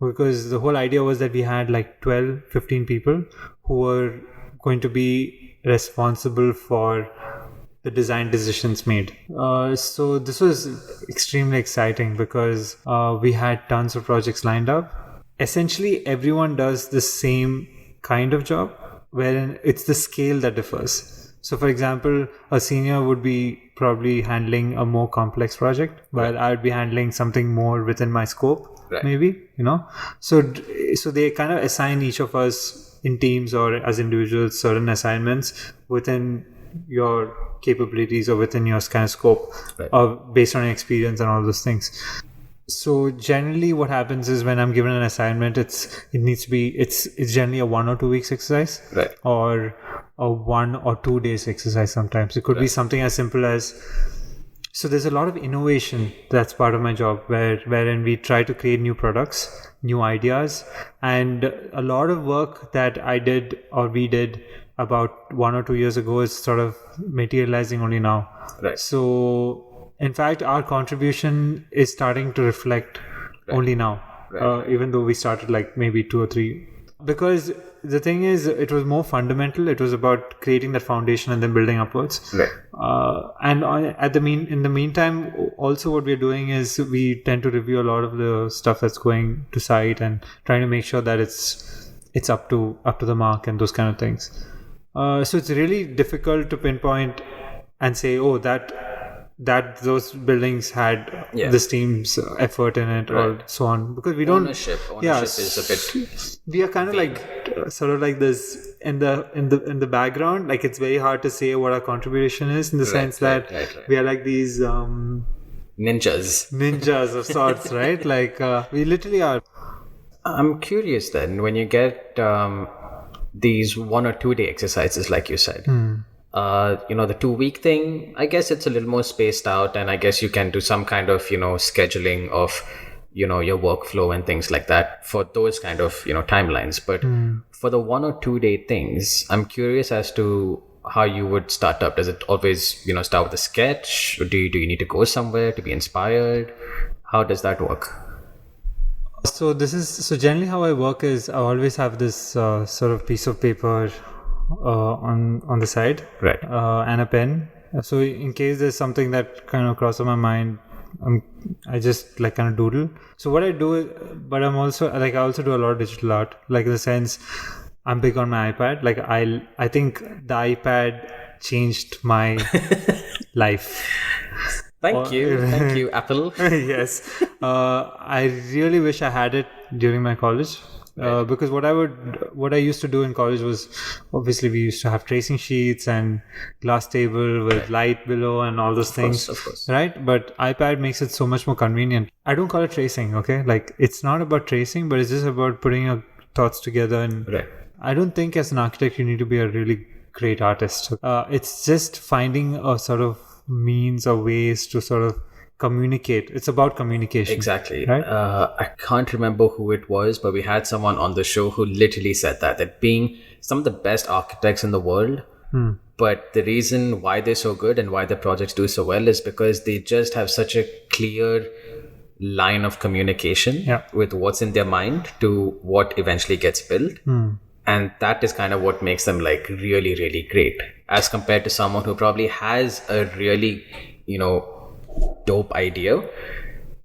because the whole idea was that we had like 12-15 people who were going to be responsible for the design decisions made. So this was extremely exciting because we had tons of projects lined up. Essentially, everyone does the same kind of job, wherein it's the scale that differs. So, for example, a senior would be probably handling a more complex project, while I would be handling something more within my scope. Right. Maybe, so they kind of assign each of us in teams or as individuals certain assignments within your capabilities or within your kind of scope, based on your experience and all those things. So generally what happens is when I'm given an assignment, it's generally a 1 or 2 weeks exercise, Right. or a 1 or 2 days exercise. Sometimes it could be something as simple as, so there's a lot of innovation that's part of my job, wherein we try to create new products, new ideas, and a lot of work that I did or we did about 1 or 2 years ago is sort of materializing only now. Right. So in fact, our contribution is starting to reflect only now, even though we started like maybe 2 or 3. Because the thing is, it was more fundamental. It was about creating that foundation and then building upwards. Right. In the meantime, also what we're doing is we tend to review a lot of the stuff that's going to site and trying to make sure that it's up to the mark and those kind of things. So it's really difficult to pinpoint and say, oh, that those buildings had this team's effort in it, or so on, because we don't. Ownership is a bit. We are kind of like sort of like this in the background. Like it's very hard to say what our contribution is, in the sense that we are like these ninjas of sorts, right? Like we literally are. I'm curious then, when you get these 1 or 2 day exercises, like you said. The 2-week thing, I guess it's a little more spaced out, and I guess you can do some kind of, scheduling of, your workflow and things like that for those kind of, timelines. But for the 1 or 2 day things, I'm curious as to how you would start up. Does it always, start with a sketch? Or do you need to go somewhere to be inspired? How does that work? So generally how I work is I always have this sort of piece of paper on the side, right, and a pen. So in case there's something that kind of crosses my mind, I just like kind of doodle. So what I do, but I'm also like, I also do a lot of digital art, like in the sense I'm big on my iPad. Like I think the iPad changed my life. Thank you, Apple. Yes. I really wish I had it during my college. Because what I used to do in college was, obviously we used to have tracing sheets and glass table with light below and all those things, of course. Right? But iPad makes it so much more convenient. I don't call it tracing, okay? Like it's not about tracing, but it's just about putting your thoughts together. And I don't think as an architect you need to be a really great artist. It's just finding a sort of means or ways to sort of communicate. It's about communication. Exactly. Right? I can't remember who it was, but we had someone on the show who literally said that being some of the best architects in the world, but the reason why they're so good and why their projects do so well is because they just have such a clear line of communication with what's in their mind to what eventually gets built. And that is kind of what makes them like really, really great, as compared to someone who probably has a really, dope idea,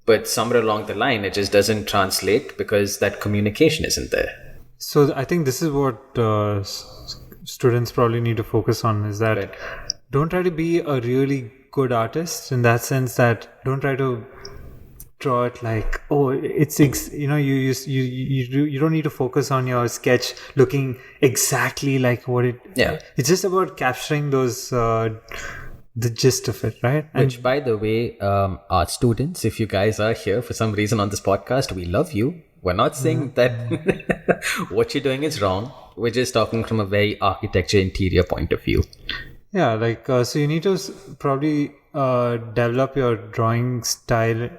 but somewhere along the line it just doesn't translate because that communication isn't there. So I think this is what students probably need to focus on, is that don't try to be a really good artist, in that sense that don't try to draw it like, oh, it's you don't need to focus on your sketch looking exactly like what it. It's just about capturing those the gist of it, right? Which, by the way, art students, if you guys are here for some reason on this podcast, we love you. We're not saying that what you're doing is wrong. We're just talking from a very architecture interior point of view. Yeah, like so you need to probably develop your drawing style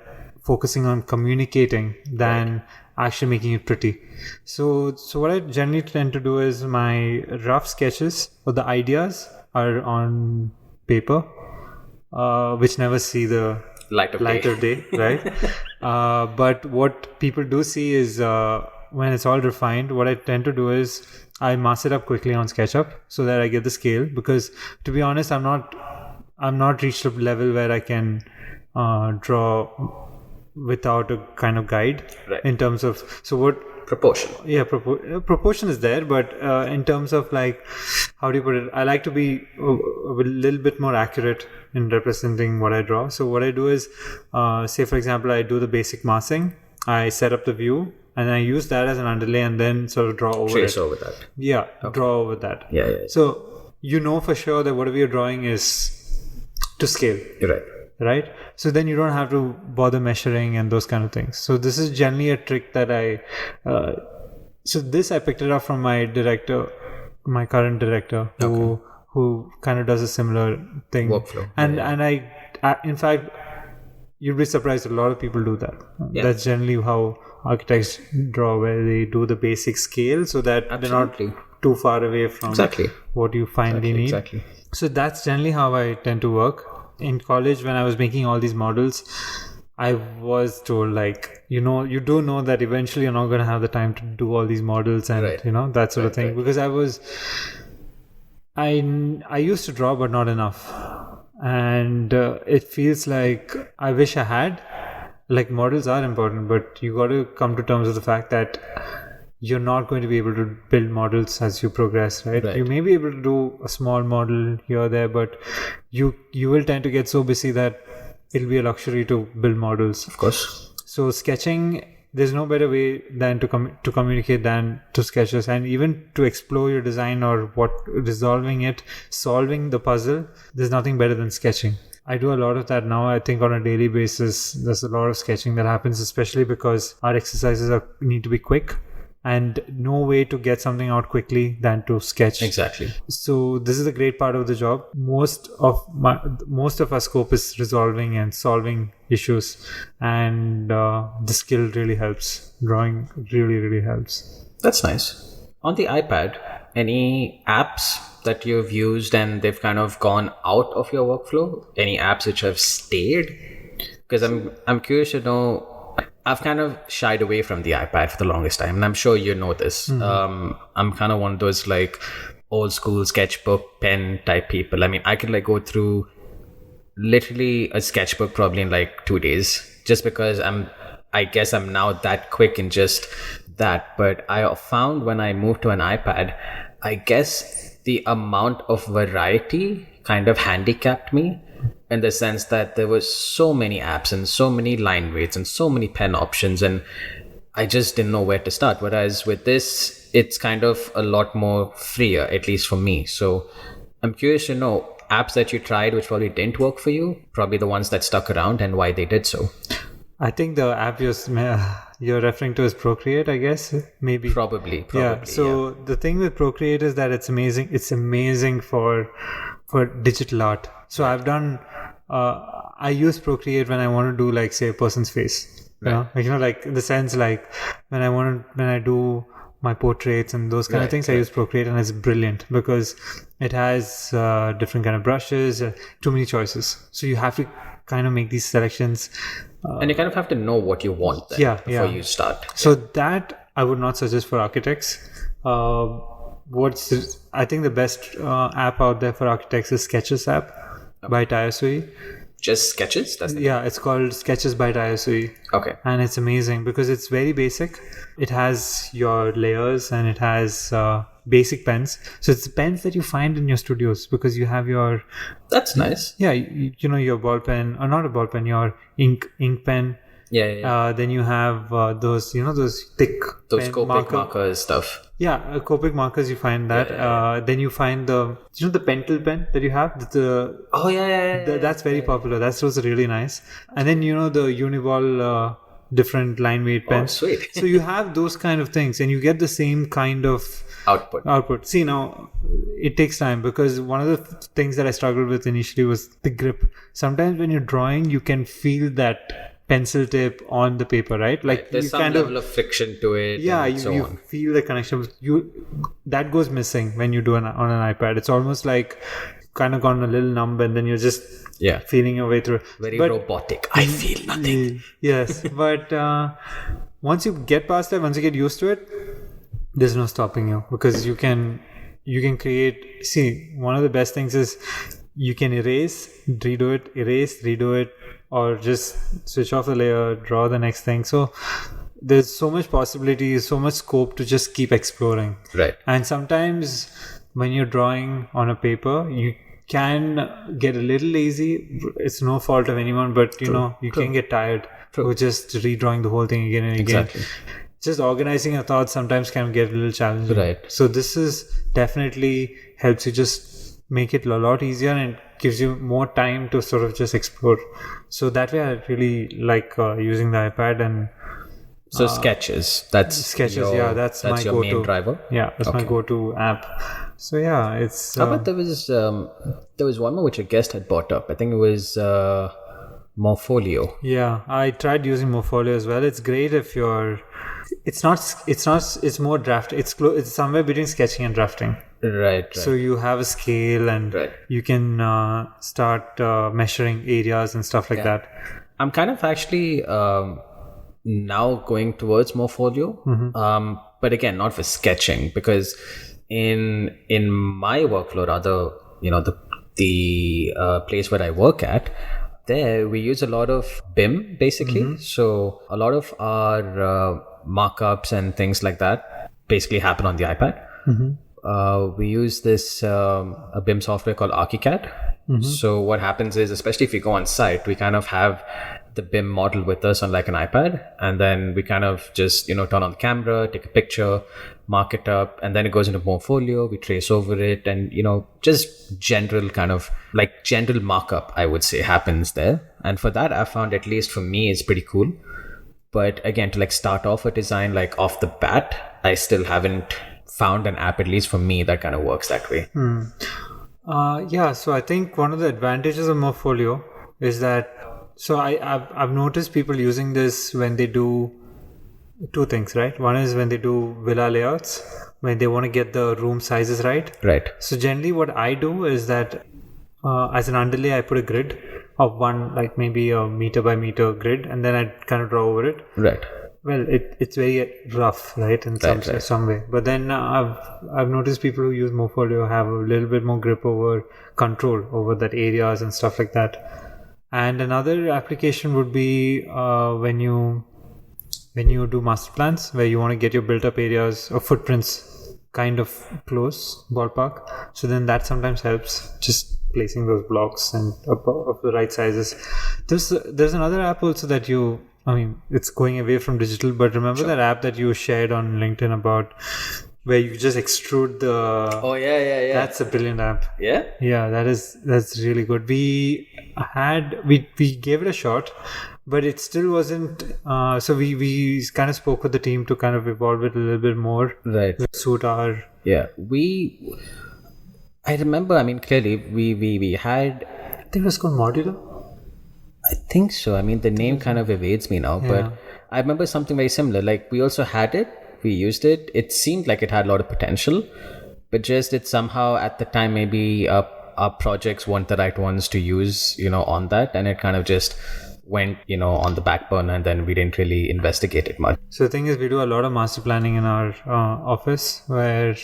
focusing on communicating than actually making it pretty. So what I generally tend to do is my rough sketches or the ideas are on paper, which never see the Light of day, right? But what people do see is when it's all refined, what I tend to do is I mask it up quickly on SketchUp so that I get the scale. Because to be honest, I'm not reached a level where I can draw without a kind of guide in terms of proportion. Yeah, proportion is there, but in terms of like, how do you put it? I like to be a little bit more accurate in representing what I draw. So what I do is, say for example, I do the basic masking. I set up the view, and I use that as an underlay, and then sort of draw over Trace it. over that. Yeah, draw over that. Yeah. So you know for sure that whatever you're drawing is to scale. You're Right? So then you don't have to bother measuring and those kind of things. So this is generally a trick that I picked it up from my director, my current director, who kind of does a similar thing. Workflow. And I in fact, you'd be surprised a lot of people do that. That's generally how architects draw, where they do the basic scale so that they're not too far away from what you finally need. Exactly. So that's generally how I tend to work. In college, when I was making all these models, I was told, like, you do know that eventually you're not going to have the time to do all these models and that sort of thing. Because I used to draw, but not enough. And it feels like I wish I had. Like, models are important, but you got to come to terms with the fact that you're not going to be able to build models as you progress, right? You may be able to do a small model here or there, but you will tend to get so busy that it'll be a luxury to build models. Of course. So sketching, there's no better way than to communicate than to sketches, and even to explore your design or solving the puzzle. There's nothing better than sketching. I do a lot of that now. I think on a daily basis, there's a lot of sketching that happens, especially because our exercises need to be quick. And no way to get something out quickly than to sketch. Exactly. So this is a great part of the job. Most of our scope is resolving and solving issues, and the skill really helps. Drawing really, really helps. That's nice. On the iPad, any apps that you've used and they've kind of gone out of your workflow? Any apps which have stayed? Because I'm curious to know. I've kind of shied away from the iPad for the longest time, and I'm sure you know this. I'm kind of one of those like old school sketchbook pen type people. I mean, I could like go through literally a sketchbook probably in like 2 days, just because I guess I'm now that quick in just that. But I found when I moved to an iPad, I guess the amount of variety kind of handicapped me, in the sense that there were so many apps and so many line weights and so many pen options, and I just didn't know where to start. Whereas with this, it's kind of a lot more freer, at least for me. So I'm curious to know apps that you tried which probably didn't work for you, probably the ones that stuck around, and why they did so. I think the app you're referring to is Procreate, I guess. Maybe. Probably. Yeah. So the thing with Procreate is that it's amazing. It's amazing for digital art. So I've done. I use Procreate when I want to do, like, say, a person's face. Like in the sense, like when I do my portraits and those kind of things, I use Procreate, and it's brilliant because it has different kind of brushes, too many choices. So you have to kind of make these selections. And you kind of have to know what you want then before you start. So that I would not suggest for architects. I think the best app out there for architects is Sketches app by Tayasui. Just Sketches? It's called Sketches by Tayasui. Okay. And it's amazing because it's very basic. It has your layers and it has basic pens. So it's the pens that you find in your studios because you have your... That's nice. Yeah, your ball pen, or not a ball pen, your ink pen. Yeah. Then you have those thick... Those Copic markers stuff. Yeah, Copic markers, you find that. Then you find the pentel pen that you have. That's very popular. That's also really nice. And then, the Uniball different line weight pens. sweet. So you have those kind of things, and you get the same kind of Output. See, now it takes time, because one of the things that I struggled with initially was the grip. Sometimes when you're drawing, you can feel that pencil tip on the paper, right? Like There's you some kind level of friction to it. yeah, and so you on. feel the connection. That goes missing when you do on an iPad. It's almost like kind of gone a little numb, and then you're just feeling your way through. Very robotic. I feel nothing. Yes, but once you get past that, once you get used to it, there's no stopping you, because you can create. See, one of the best things is you can erase, redo it, or just switch off the layer, draw the next thing. So there's so much possibility, so much scope to just keep exploring. Right. And sometimes when you're drawing on a paper, you can get a little lazy. It's no fault of anyone, but you can get tired with just redrawing the whole thing again and again. Exactly. Just organizing your thoughts sometimes can get a little challenging. Right. So this is definitely helps you just make it a lot easier, and gives you more time to sort of just explore. So that way I really like using the iPad. And so Sketches. That's Sketches. That's my your go-to main driver. Yeah, that's my go-to app. So yeah, it's. How about there was one more which a guest had brought up. I think it was Morpholio. Yeah, I tried using Morpholio as well. It's great if you're. It's more draft. It's somewhere between sketching and drafting. Right. So you have a scale, and you can start measuring areas and stuff like that. I'm kind of actually now going towards Morpholio, but again, not for sketching, because in my workflow, rather, the place where I work at, there we use a lot of BIM basically. So a lot of our markups and things like that basically happen on the iPad. We use this a BIM software called ArchiCAD. So what happens is, especially if you go on site, we kind of have the BIM model with us on like an iPad, and then we kind of just turn on the camera, take a picture, mark it up, and then it goes into Morpholio. We trace over it, and just general kind of like general markup, I would say, happens there. And for that, I found, at least for me, it's pretty cool. But again, to like start off a design like off the bat, I still haven't found an app, at least for me, that kind of works that way. So I think one of the advantages of Morpholio is that, so I've noticed people using this when they do two things, right? One is when they do villa layouts, when they want to get the room sizes right. Right. So generally what I do is that as an underlay, I put a grid of one, like maybe a meter by meter grid, and then I kind of draw over it. Right. Well, it's very rough, right, in some way. But then I've noticed people who use Morpholio have a little bit more grip over control over that areas and stuff like that. And another application would be when you do master plans, where you want to get your built up areas or footprints kind of close, ballpark. So then that sometimes helps, just placing those blocks and of the right sizes. There's another app also that it's going away from digital, but remember that app that you shared on LinkedIn about where you just extrude the... Oh, yeah. That's a brilliant app. Yeah? Yeah, that's really good. We gave it a shot, but it still wasn't... so we kind of spoke with the team to kind of evolve it a little bit more. Right. To suit our... Yeah, I remember, clearly, we had... I think it was called Modular? I think so. The name kind of evades me now, but I remember something very similar. Like, we also had it, we used it. It seemed like it had a lot of potential, but just it somehow at the time, maybe our projects weren't the right ones to use, on that. And it kind of just went, on the back burner, and then we didn't really investigate it much. So the thing is, we do a lot of master planning in our office where...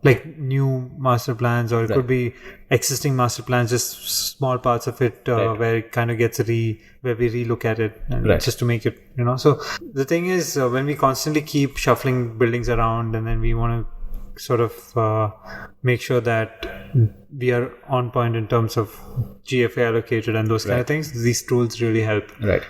like new master plans, or it could be existing master plans, just small parts of it where it kind of gets where we relook at it just to make it, So the thing is, when we constantly keep shuffling buildings around, and then we want to sort of make sure that we are on point in terms of GFA allocated and those kind of things, these tools really help. Right.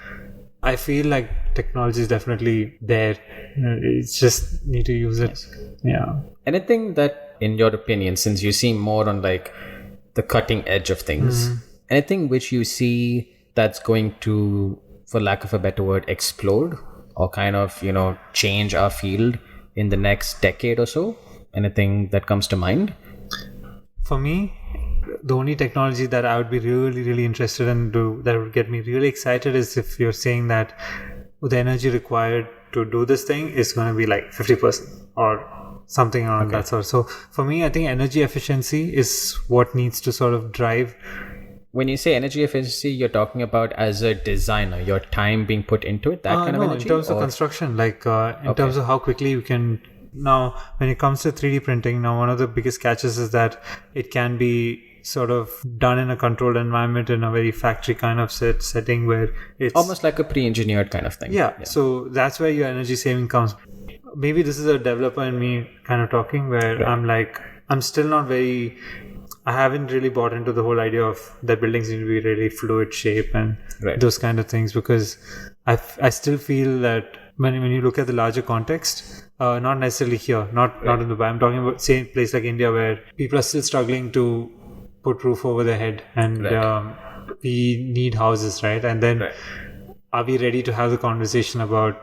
I feel like technology is definitely there. It's just need to use it. Yeah. Anything that, in your opinion, since you seem more on like the cutting edge of things, anything which you see that's going to for lack of a better word, explode or kind of, change our field in the next decade or so? Anything that comes to mind? For me, the only technology that I would be really, really interested in that would get me really excited is if you're saying that the energy required to do this thing is going to be like 50% or something around that sort. So for me, I think energy efficiency is what needs to sort of drive. When you say energy efficiency, you're talking about as a designer, your time being put into it, that kind of energy? In terms of construction, like in terms of how quickly you can. Now, when it comes to 3D printing, now one of the biggest catches is that it can be sort of done in a controlled environment in a very factory kind of setting where it's almost like a pre-enginered kind of thing. Yeah, so that's where your energy saving comes. Maybe this is a developer and me kind of talking where I'm like, I'm still not very, I haven't really bought into the whole idea of that buildings need to be really fluid shape and those kind of things, because I still feel that when you look at the larger context, not necessarily here, not in Dubai, I'm talking about say a place like India where people are still struggling to put roof over their head and we need houses, right? And then are we ready to have the conversation about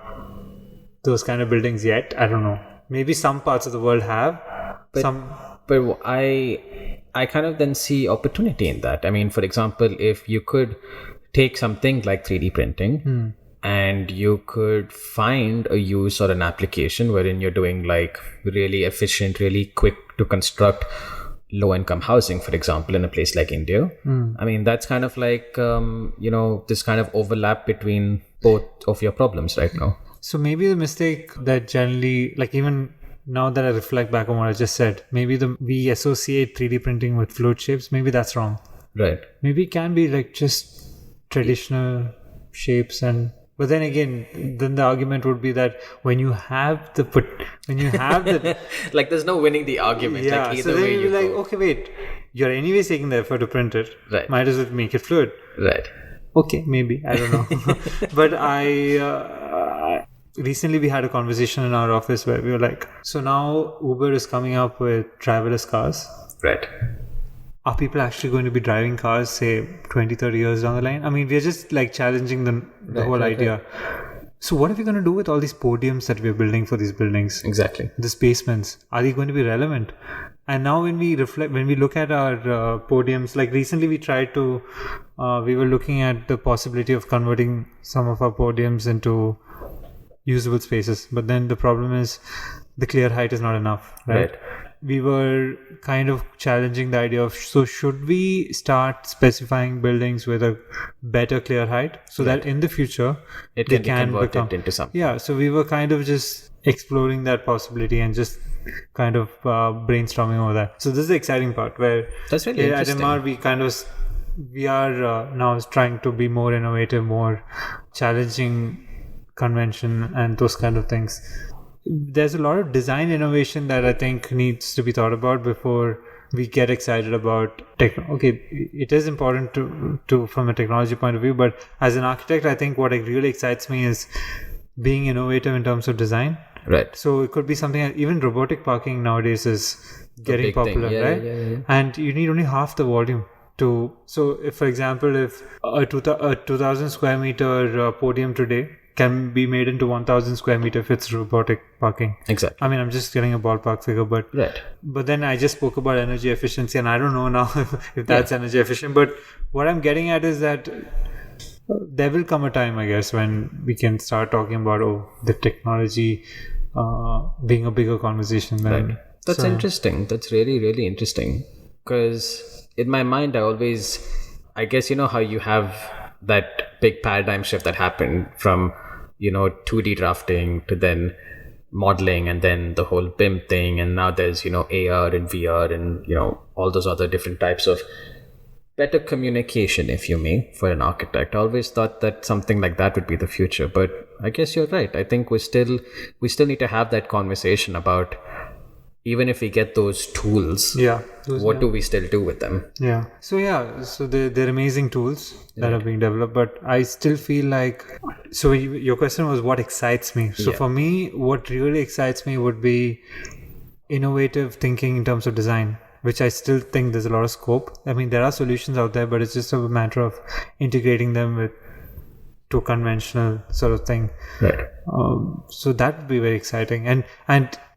those kind of buildings yet? I don't know. Maybe some parts of the world have, but I kind of then see opportunity in that. I mean, for example, if you could take something like 3D printing and you could find a use or an application wherein you're doing like really efficient, really quick to construct low-income housing, for example, in a place like India. I mean, that's kind of like, this kind of overlap between both of your problems right now. So maybe the mistake that generally, like even now that I reflect back on what I just said, maybe we associate 3D printing with fluid shapes. Maybe that's wrong. Right. Maybe it can be like just traditional shapes but then again, then the argument would be that when you have the like there's no winning the argument. Yeah, like either so then way you'll you be like, go. okay, wait, you're anyways taking the effort to print it. Right. Might as well make it fluid. Right. Okay, maybe, I don't know. But recently we had a conversation in our office where we were like, so now Uber is coming up with driverless cars. Right. Are people actually going to be driving cars, say, 20, 30 years down the line? I mean, we're just like challenging the whole idea. So what are we going to do with all these podiums that we're building for these buildings? Exactly. These basements, are they going to be relevant? And now when we look at our podiums, like recently we were looking at the possibility of converting some of our podiums into usable spaces. But then the problem is the clear height is not enough, right? We were kind of challenging the idea of, so should we start specifying buildings with a better clear height so that in the future it can be converted into something? Yeah, so we were kind of just exploring that possibility and just kind of brainstorming over that. So this is the exciting part where that's really interesting. At Emaar we are now trying to be more innovative, more challenging convention and those kind of things. There's a lot of design innovation that I think needs to be thought about before we get excited about okay, it is important to from a technology point of view, but as an architect, I think what really excites me is being innovative in terms of design. Right. So it could be something, even robotic parking nowadays is getting popular, right? Yeah. And you need only half the volume so if, for example, if a 2000 square meter podium today can be made into 1000 square meter if it's robotic parking. Exactly. I mean, I'm just getting a ballpark figure, but then I just spoke about energy efficiency, and I don't know now if that's energy efficient. But what I'm getting at is that there will come a time, I guess, when we can start talking about the technology being a bigger conversation. That's interesting. That's really, really interesting. Because in my mind, I guess, how you have that big paradigm shift that happened from 2D drafting to then modeling and then the whole BIM thing, and now there's AR and VR and all those other different types of better communication, if you may, for an architect. I always thought that something like that would be the future, but I guess you're right. I think we still need to have that conversation about, even if we get those tools, what do we still do with them? So they're amazing tools that are being developed, but I still feel like, so your question was what excites me. So for me, what really excites me would be innovative thinking in terms of design, which I still think there's a lot of scope. I mean, there are solutions out there, but it's just a matter of integrating them with to conventional sort of thing. Right. So that would be very exciting. And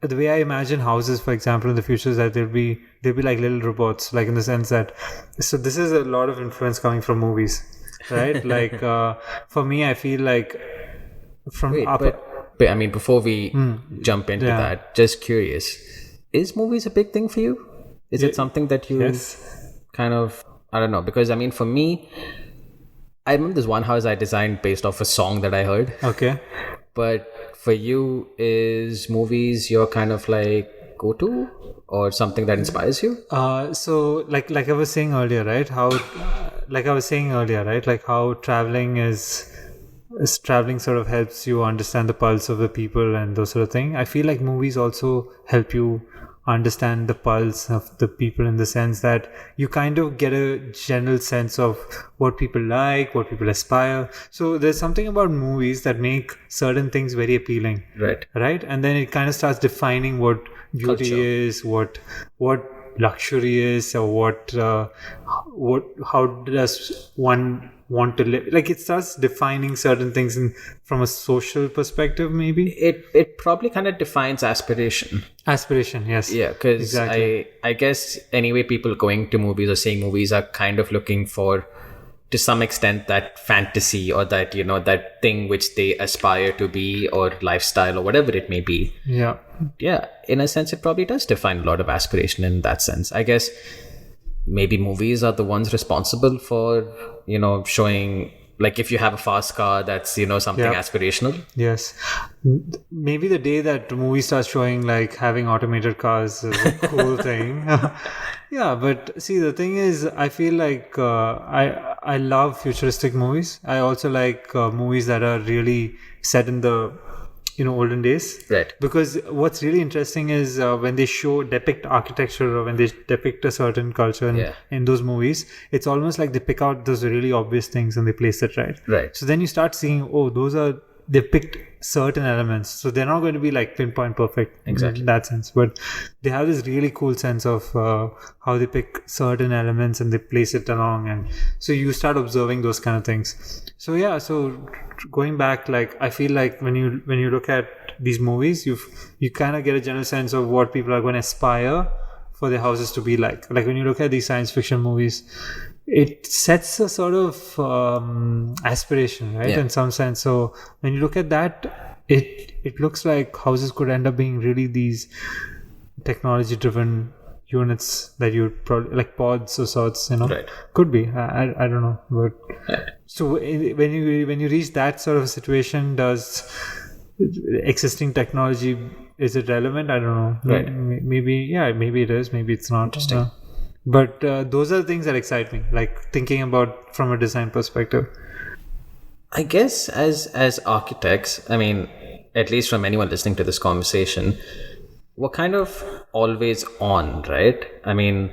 the way I imagine houses, for example, in the future is that they'll be like little robots, like in the sense that, so this is a lot of influence coming from movies, right? Like for me, I feel like from Wait, but I mean, before we jump into that, just curious, is movies a big thing for you? Is it something that you kind of, I don't know, because I mean, for me, I remember this one house I designed based off a song that I heard. Okay. But for you, is movies your kind of like go-to or something that inspires you? So like I was saying earlier, right? Like how traveling sort of helps you understand the pulse of the people and those sort of thing. I feel like movies also help you understand the pulse of the people, in the sense that you kind of get a general sense of what people like, what people aspire. So there's something about movies that make certain things very appealing, right? And then it kind of starts defining what beauty Culture. is, what luxury is, or how does one want to live. Like it starts defining certain things from a social perspective, maybe. It probably kind of defines aspiration. Aspiration, yes. Yeah, because Exactly. I guess anyway, people going to movies or seeing movies are kind of looking for, to some extent, that fantasy or that, you know, that thing which they aspire to be, or lifestyle or whatever it may be. Yeah. Yeah, in a sense, it probably does define a lot of aspiration in that sense. I guess maybe movies are the ones responsible for, you know, showing, like, if you have a fast car, that's, you know, something aspirational. Yes. Maybe the day that the movie starts showing like having automated cars is a cool thing. Yeah, but see, the thing is, I feel like I love futuristic movies. I also like movies that are really set in the olden days, Right. because what's really interesting is when they depict architecture, or when they depict a certain culture in those movies, it's almost like they pick out those really obvious things and they place it right. So then you start seeing, they picked certain elements, so they're not going to be like pinpoint perfect in that sense, but they have this really cool sense of how they pick certain elements and they place it along, and so you start observing those kind of things. So yeah, so going back, like I feel like when you look at these movies, you kind of get a general sense of what people are going to aspire for their houses to be like when you look at these science fiction movies, it sets a sort of aspiration, right? In some sense. So when you look at that, it looks like houses could end up being really these technology driven units that you probably, like pods or sorts, could be. I don't know, but so when you reach that sort of situation, does existing technology, is it relevant? I don't know. Maybe it is, maybe it's not. Interesting. But those are the things that excite me, like thinking about from a design perspective. I guess as architects, I mean, at least from anyone listening to this conversation, we're kind of always on, right? I mean,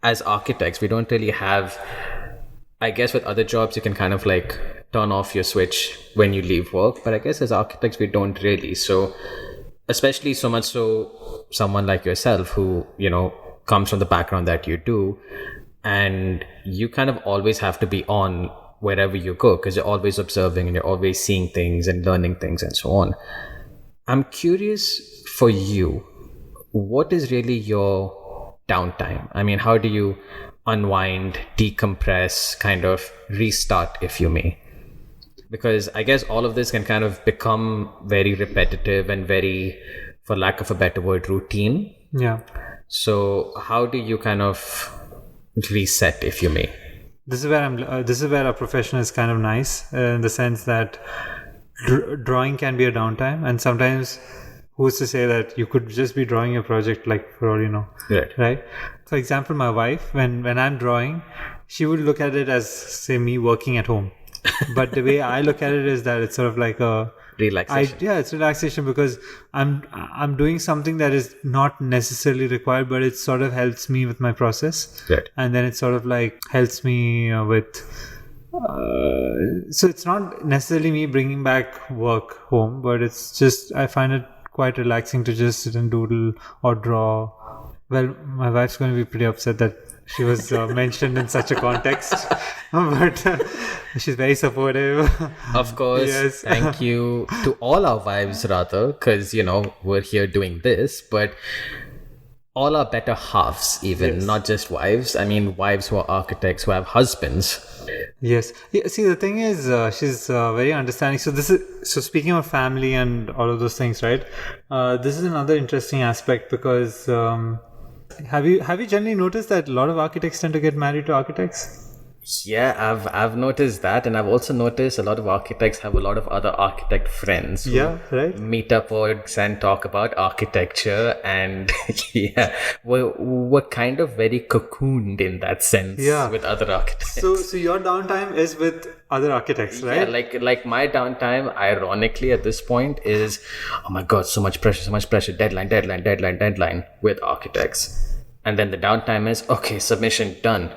as architects, we don't really have, I guess with other jobs, you can kind of like turn off your switch when you leave work. But I guess as architects, we don't really. So, especially so much so, someone like yourself who, comes from the background that you do, and you kind of always have to be on wherever you go, because you're always observing and you're always seeing things and learning things and so on. I'm curious for you, what is really your downtime? I mean, how do you unwind, decompress, kind of restart, if you may? Because I guess all of this can kind of become very repetitive and very, for lack of a better word, routine. Yeah. So how do you kind of reset, if you may? This is where our profession is kind of nice, in the sense that drawing can be a downtime, and sometimes who's to say that you could just be drawing a project, like, for all you know. Right? For example, my wife, when I'm drawing, she would look at it as, say, me working at home. But the way I look at it is that it's sort of like a relaxation. It's relaxation, because I'm doing something that is not necessarily required, but it sort of helps me with my process. Right. And then it sort of like helps me with so it's not necessarily me bringing back work home, but it's just, I find it quite relaxing to just sit and doodle or draw. Well, my wife's going to be pretty upset that she was mentioned in such a context. But she's very supportive. Of course. Yes. Thank you to all our wives, rather, because, we're here doing this, but all our better halves, even, Yes. not just wives. I mean, wives who are architects, who have husbands. Yes. Yeah, see, the thing is, she's very understanding. So speaking of family and all of those things, right? This is another interesting aspect because have you generally noticed that a lot of architects tend to get married to architects? Yeah, I've noticed that, and I've also noticed a lot of architects have a lot of other architect friends who Yeah, right. meet up and talk about architecture, and yeah, we're kind of very cocooned in that sense Yeah. with other architects. So your downtime is with other architects, right? Yeah, like my downtime, ironically, at this point is, oh my god, so much pressure, deadline with architects, and then the downtime is, okay, submission done.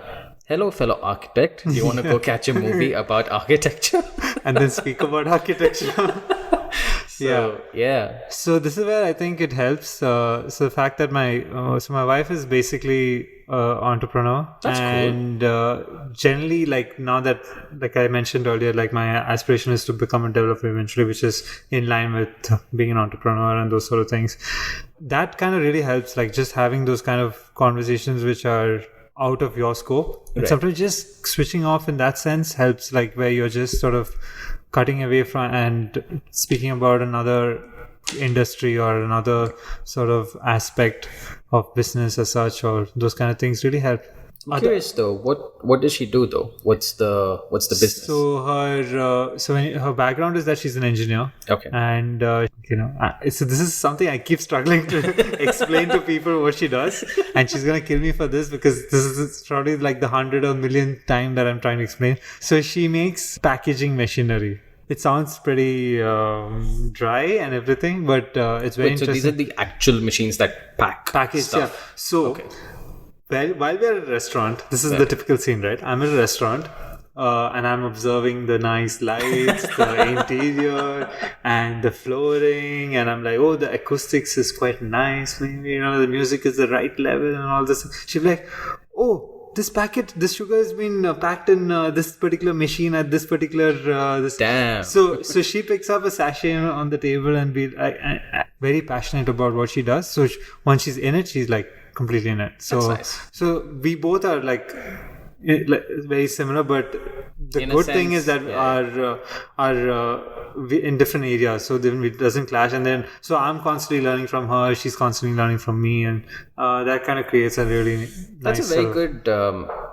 Hello, fellow architect. Do you want to go catch a movie about architecture? And then speak about architecture. Yeah. So this is where I think it helps. So the fact that my wife is basically entrepreneur. That's cool. And generally, like now that, like I mentioned earlier, like my aspiration is to become a developer eventually, which is in line with being an entrepreneur and those sort of things. That kind of really helps, like just having those kind of conversations which are out of your scope. And Right. sometimes just switching off in that sense helps, like where you're just sort of cutting away from and speaking about another industry or another sort of aspect of business as such, or those kind of things really help. I'm curious though, what does she do though? What's the business? So her background is that she's an engineer. Okay. And so this is something I keep struggling to explain to people what she does, and she's gonna kill me for this because this is probably like the 100 or millionth time that I'm trying to explain. So she makes packaging machinery. It sounds pretty dry and everything, but it's very Wait, so these interesting. are the actual machines that package Yeah. stuff. So while we're at a restaurant, this is the typical scene, right? I'm at a restaurant. And I'm observing the nice lights, the interior, and the flooring, and I'm like, oh, the acoustics is quite nice. Maybe the music is the right level and all this. She'll be like, oh, this sugar has been packed in this particular machine at this particular this. Damn. So she picks up a sachet on the table and be very passionate about what she does. So once she's in it, she's like completely in it. So That's nice. So we both are like very similar, but the In a good thing sense, is that we in different areas, so then it doesn't clash. And then so I'm constantly learning from her, she's constantly learning from me, and that kind of creates a really That's nice a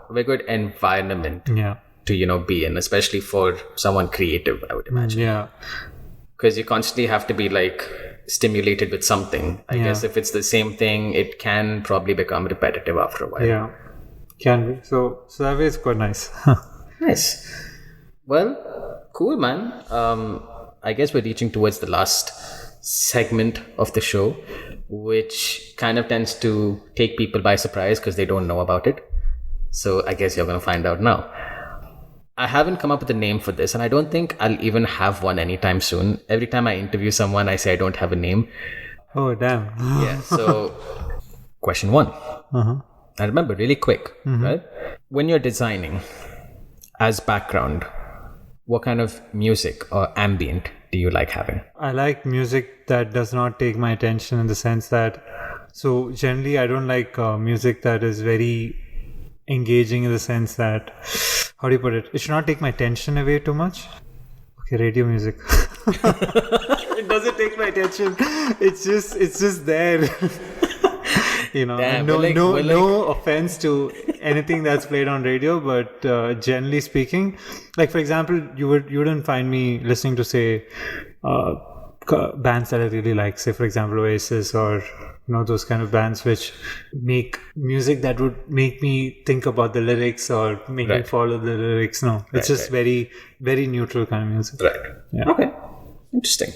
very good environment yeah to be in, especially for someone creative, I would imagine. yeah Because you constantly have to be like stimulated with something. I guess if it's the same thing, it can probably become repetitive after a while. yeah can be. So that way it's quite nice. Nice. Well, cool, man. I guess we're reaching towards the last segment of the show, which kind of tends to take people by surprise because they don't know about it. So I guess you're going to find out now. I haven't come up with a name for this, and I don't think I'll even have one anytime soon. Every time I interview someone, I say I don't have a name. Oh damn. Yeah. So, question one. I remember really quick, right? When you're designing as background, what kind of music or ambient do you like having? I like music that does not take my attention, in the sense that, so generally I don't like music that is very engaging, in the sense that, how do you put it? It should not take my attention away too much. Okay, radio music. It doesn't take my attention. It's just there. Damn, No offense to anything that's played on radio, but generally speaking, like for example, you wouldn't find me listening to, say, bands that I really like, say for example Oasis, or those kind of bands which make music that would make me think about the lyrics or make me follow the lyrics. No, it's just very, very neutral kind of music. Right. Yeah. Okay. Interesting.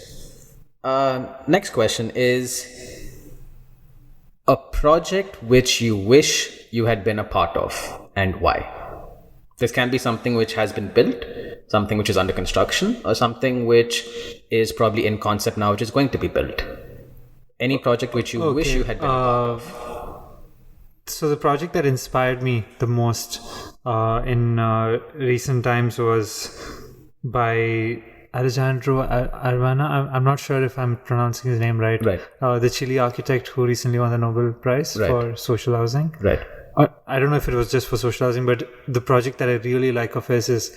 Next question is a project which you wish you had been a part of, and why? This can be something which has been built, something which is under construction, or something which is probably in concept now, which is going to be built. Any project which you wish you had been a part of. So the project that inspired me the most in recent times was by Alejandro Arvana. I'm not sure if I'm pronouncing his name right. Right. The Chile architect who recently won the Nobel Prize Right. for social housing. Right. I don't know if it was just for social housing, but the project that I really like of his is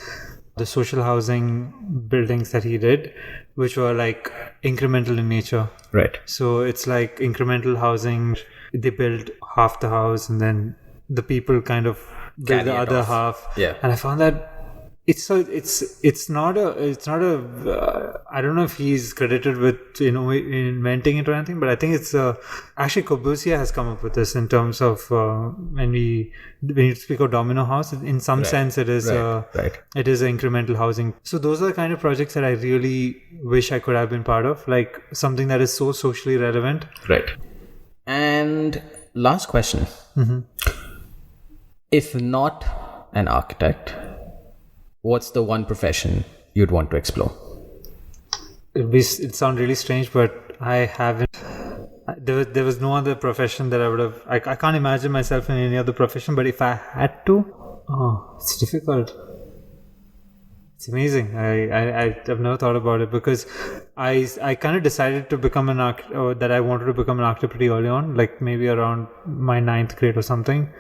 the social housing buildings that he did, which were like incremental in nature. Right. So it's like incremental housing. They build half the house and then the people kind of build Carry the it other off. half. Yeah. And I found that it's not a I don't know if he's credited with inventing it or anything, but I think it's actually Corbusier has come up with this in terms of when you speak of domino house, in some sense it is it is incremental housing. So those are the kind of projects that I really wish I could have been part of, like something that is so socially relevant. Right. And last question. If not an architect, what's the one profession you'd want to explore? It sounds really strange, but I haven't. There was no other profession that I would have. I can't imagine myself in any other profession. But if I had to, it's difficult. It's amazing. I've never thought about it because I kind of decided to become an architect, or that I wanted to become an architect pretty early on, like maybe around my 9th grade or something.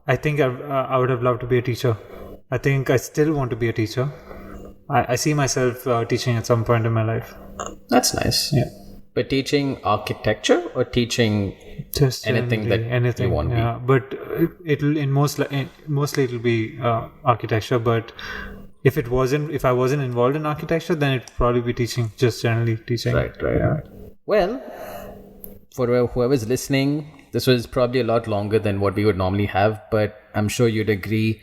I think I would have loved to be a teacher. I think I still want to be a teacher. I see myself teaching at some point in my life. That's nice. Yeah. But teaching architecture or teaching Just anything that you want to be. But it'll mostly it'll be architecture. But if I wasn't involved in architecture, then it'd probably be teaching, just generally teaching. Right. Yeah. Well, for whoever's listening, this was probably a lot longer than what we would normally have, but I'm sure you'd agree,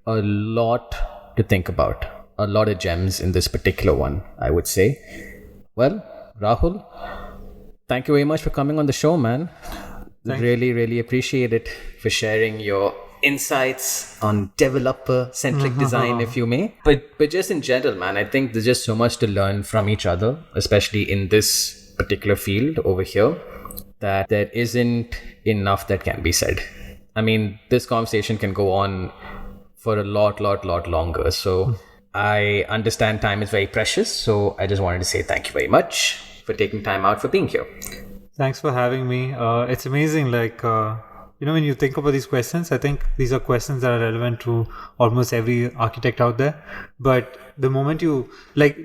a lot to think about. A lot of gems in this particular one, I would say. Well, Rahul, thank you very much for coming on the show, man. Really, really appreciate it for sharing your insights on developer-centric design, if you may. But just in general, man, I think there's just so much to learn from each other, especially in this particular field over here, that there isn't enough that can be said. I mean, this conversation can go on for a lot longer. So I understand time is very precious. So I just wanted to say thank you very much for taking time out for being here. Thanks for having me. It's amazing. Like, when you think about these questions, I think these are questions that are relevant to almost every architect out there. But the moment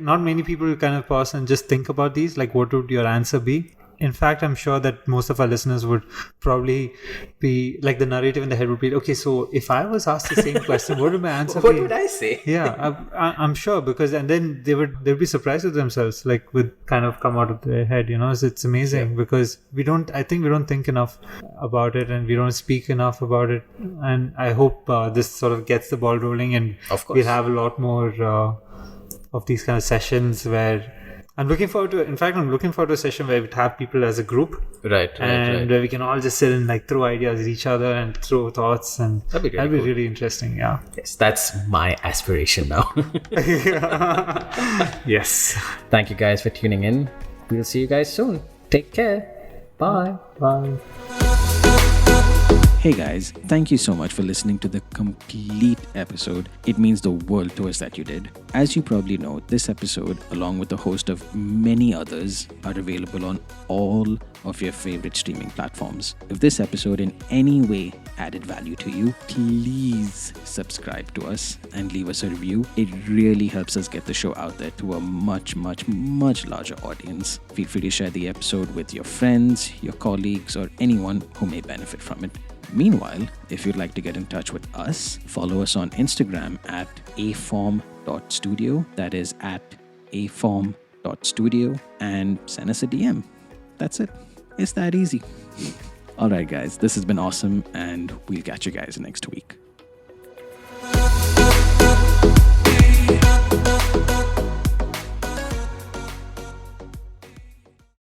not many people kind of pause and just think about these, like, what would your answer be? In fact, I'm sure that most of our listeners would probably be like, the narrative in the head would be, okay, so if I was asked the same question, what would my answer be? What would I say? Yeah, I'm sure, because, and then they'd be surprised with themselves, like, would kind of come out of their head, So it's amazing because I think we don't think enough about it and we don't speak enough about it. And I hope this sort of gets the ball rolling, and of course, we'll have a lot more of these kind of sessions where I'm looking forward to a session where we'd have people as a group. Right. Where we can all just sit and like throw ideas at each other and throw thoughts, and that'd be really interesting. Yeah. Yes, that's my aspiration now. Yes. Thank you guys for tuning in. We'll see you guys soon. Take care. Bye. Bye. Hey guys, thank you so much for listening to the complete episode. It means the world to us that you did. As you probably know, this episode, along with a host of many others, are available on all of your favorite streaming platforms. If this episode in any way added value to you, please subscribe to us and leave us a review. It really helps us get the show out there to a much larger audience. Feel free to share the episode with your friends, your colleagues, or anyone who may benefit from it. Meanwhile, if you'd like to get in touch with us, follow us on Instagram at aform.studio. That is at aform.studio, and send us a DM. That's it. It's that easy. All right, guys, this has been awesome, and we'll catch you guys next week.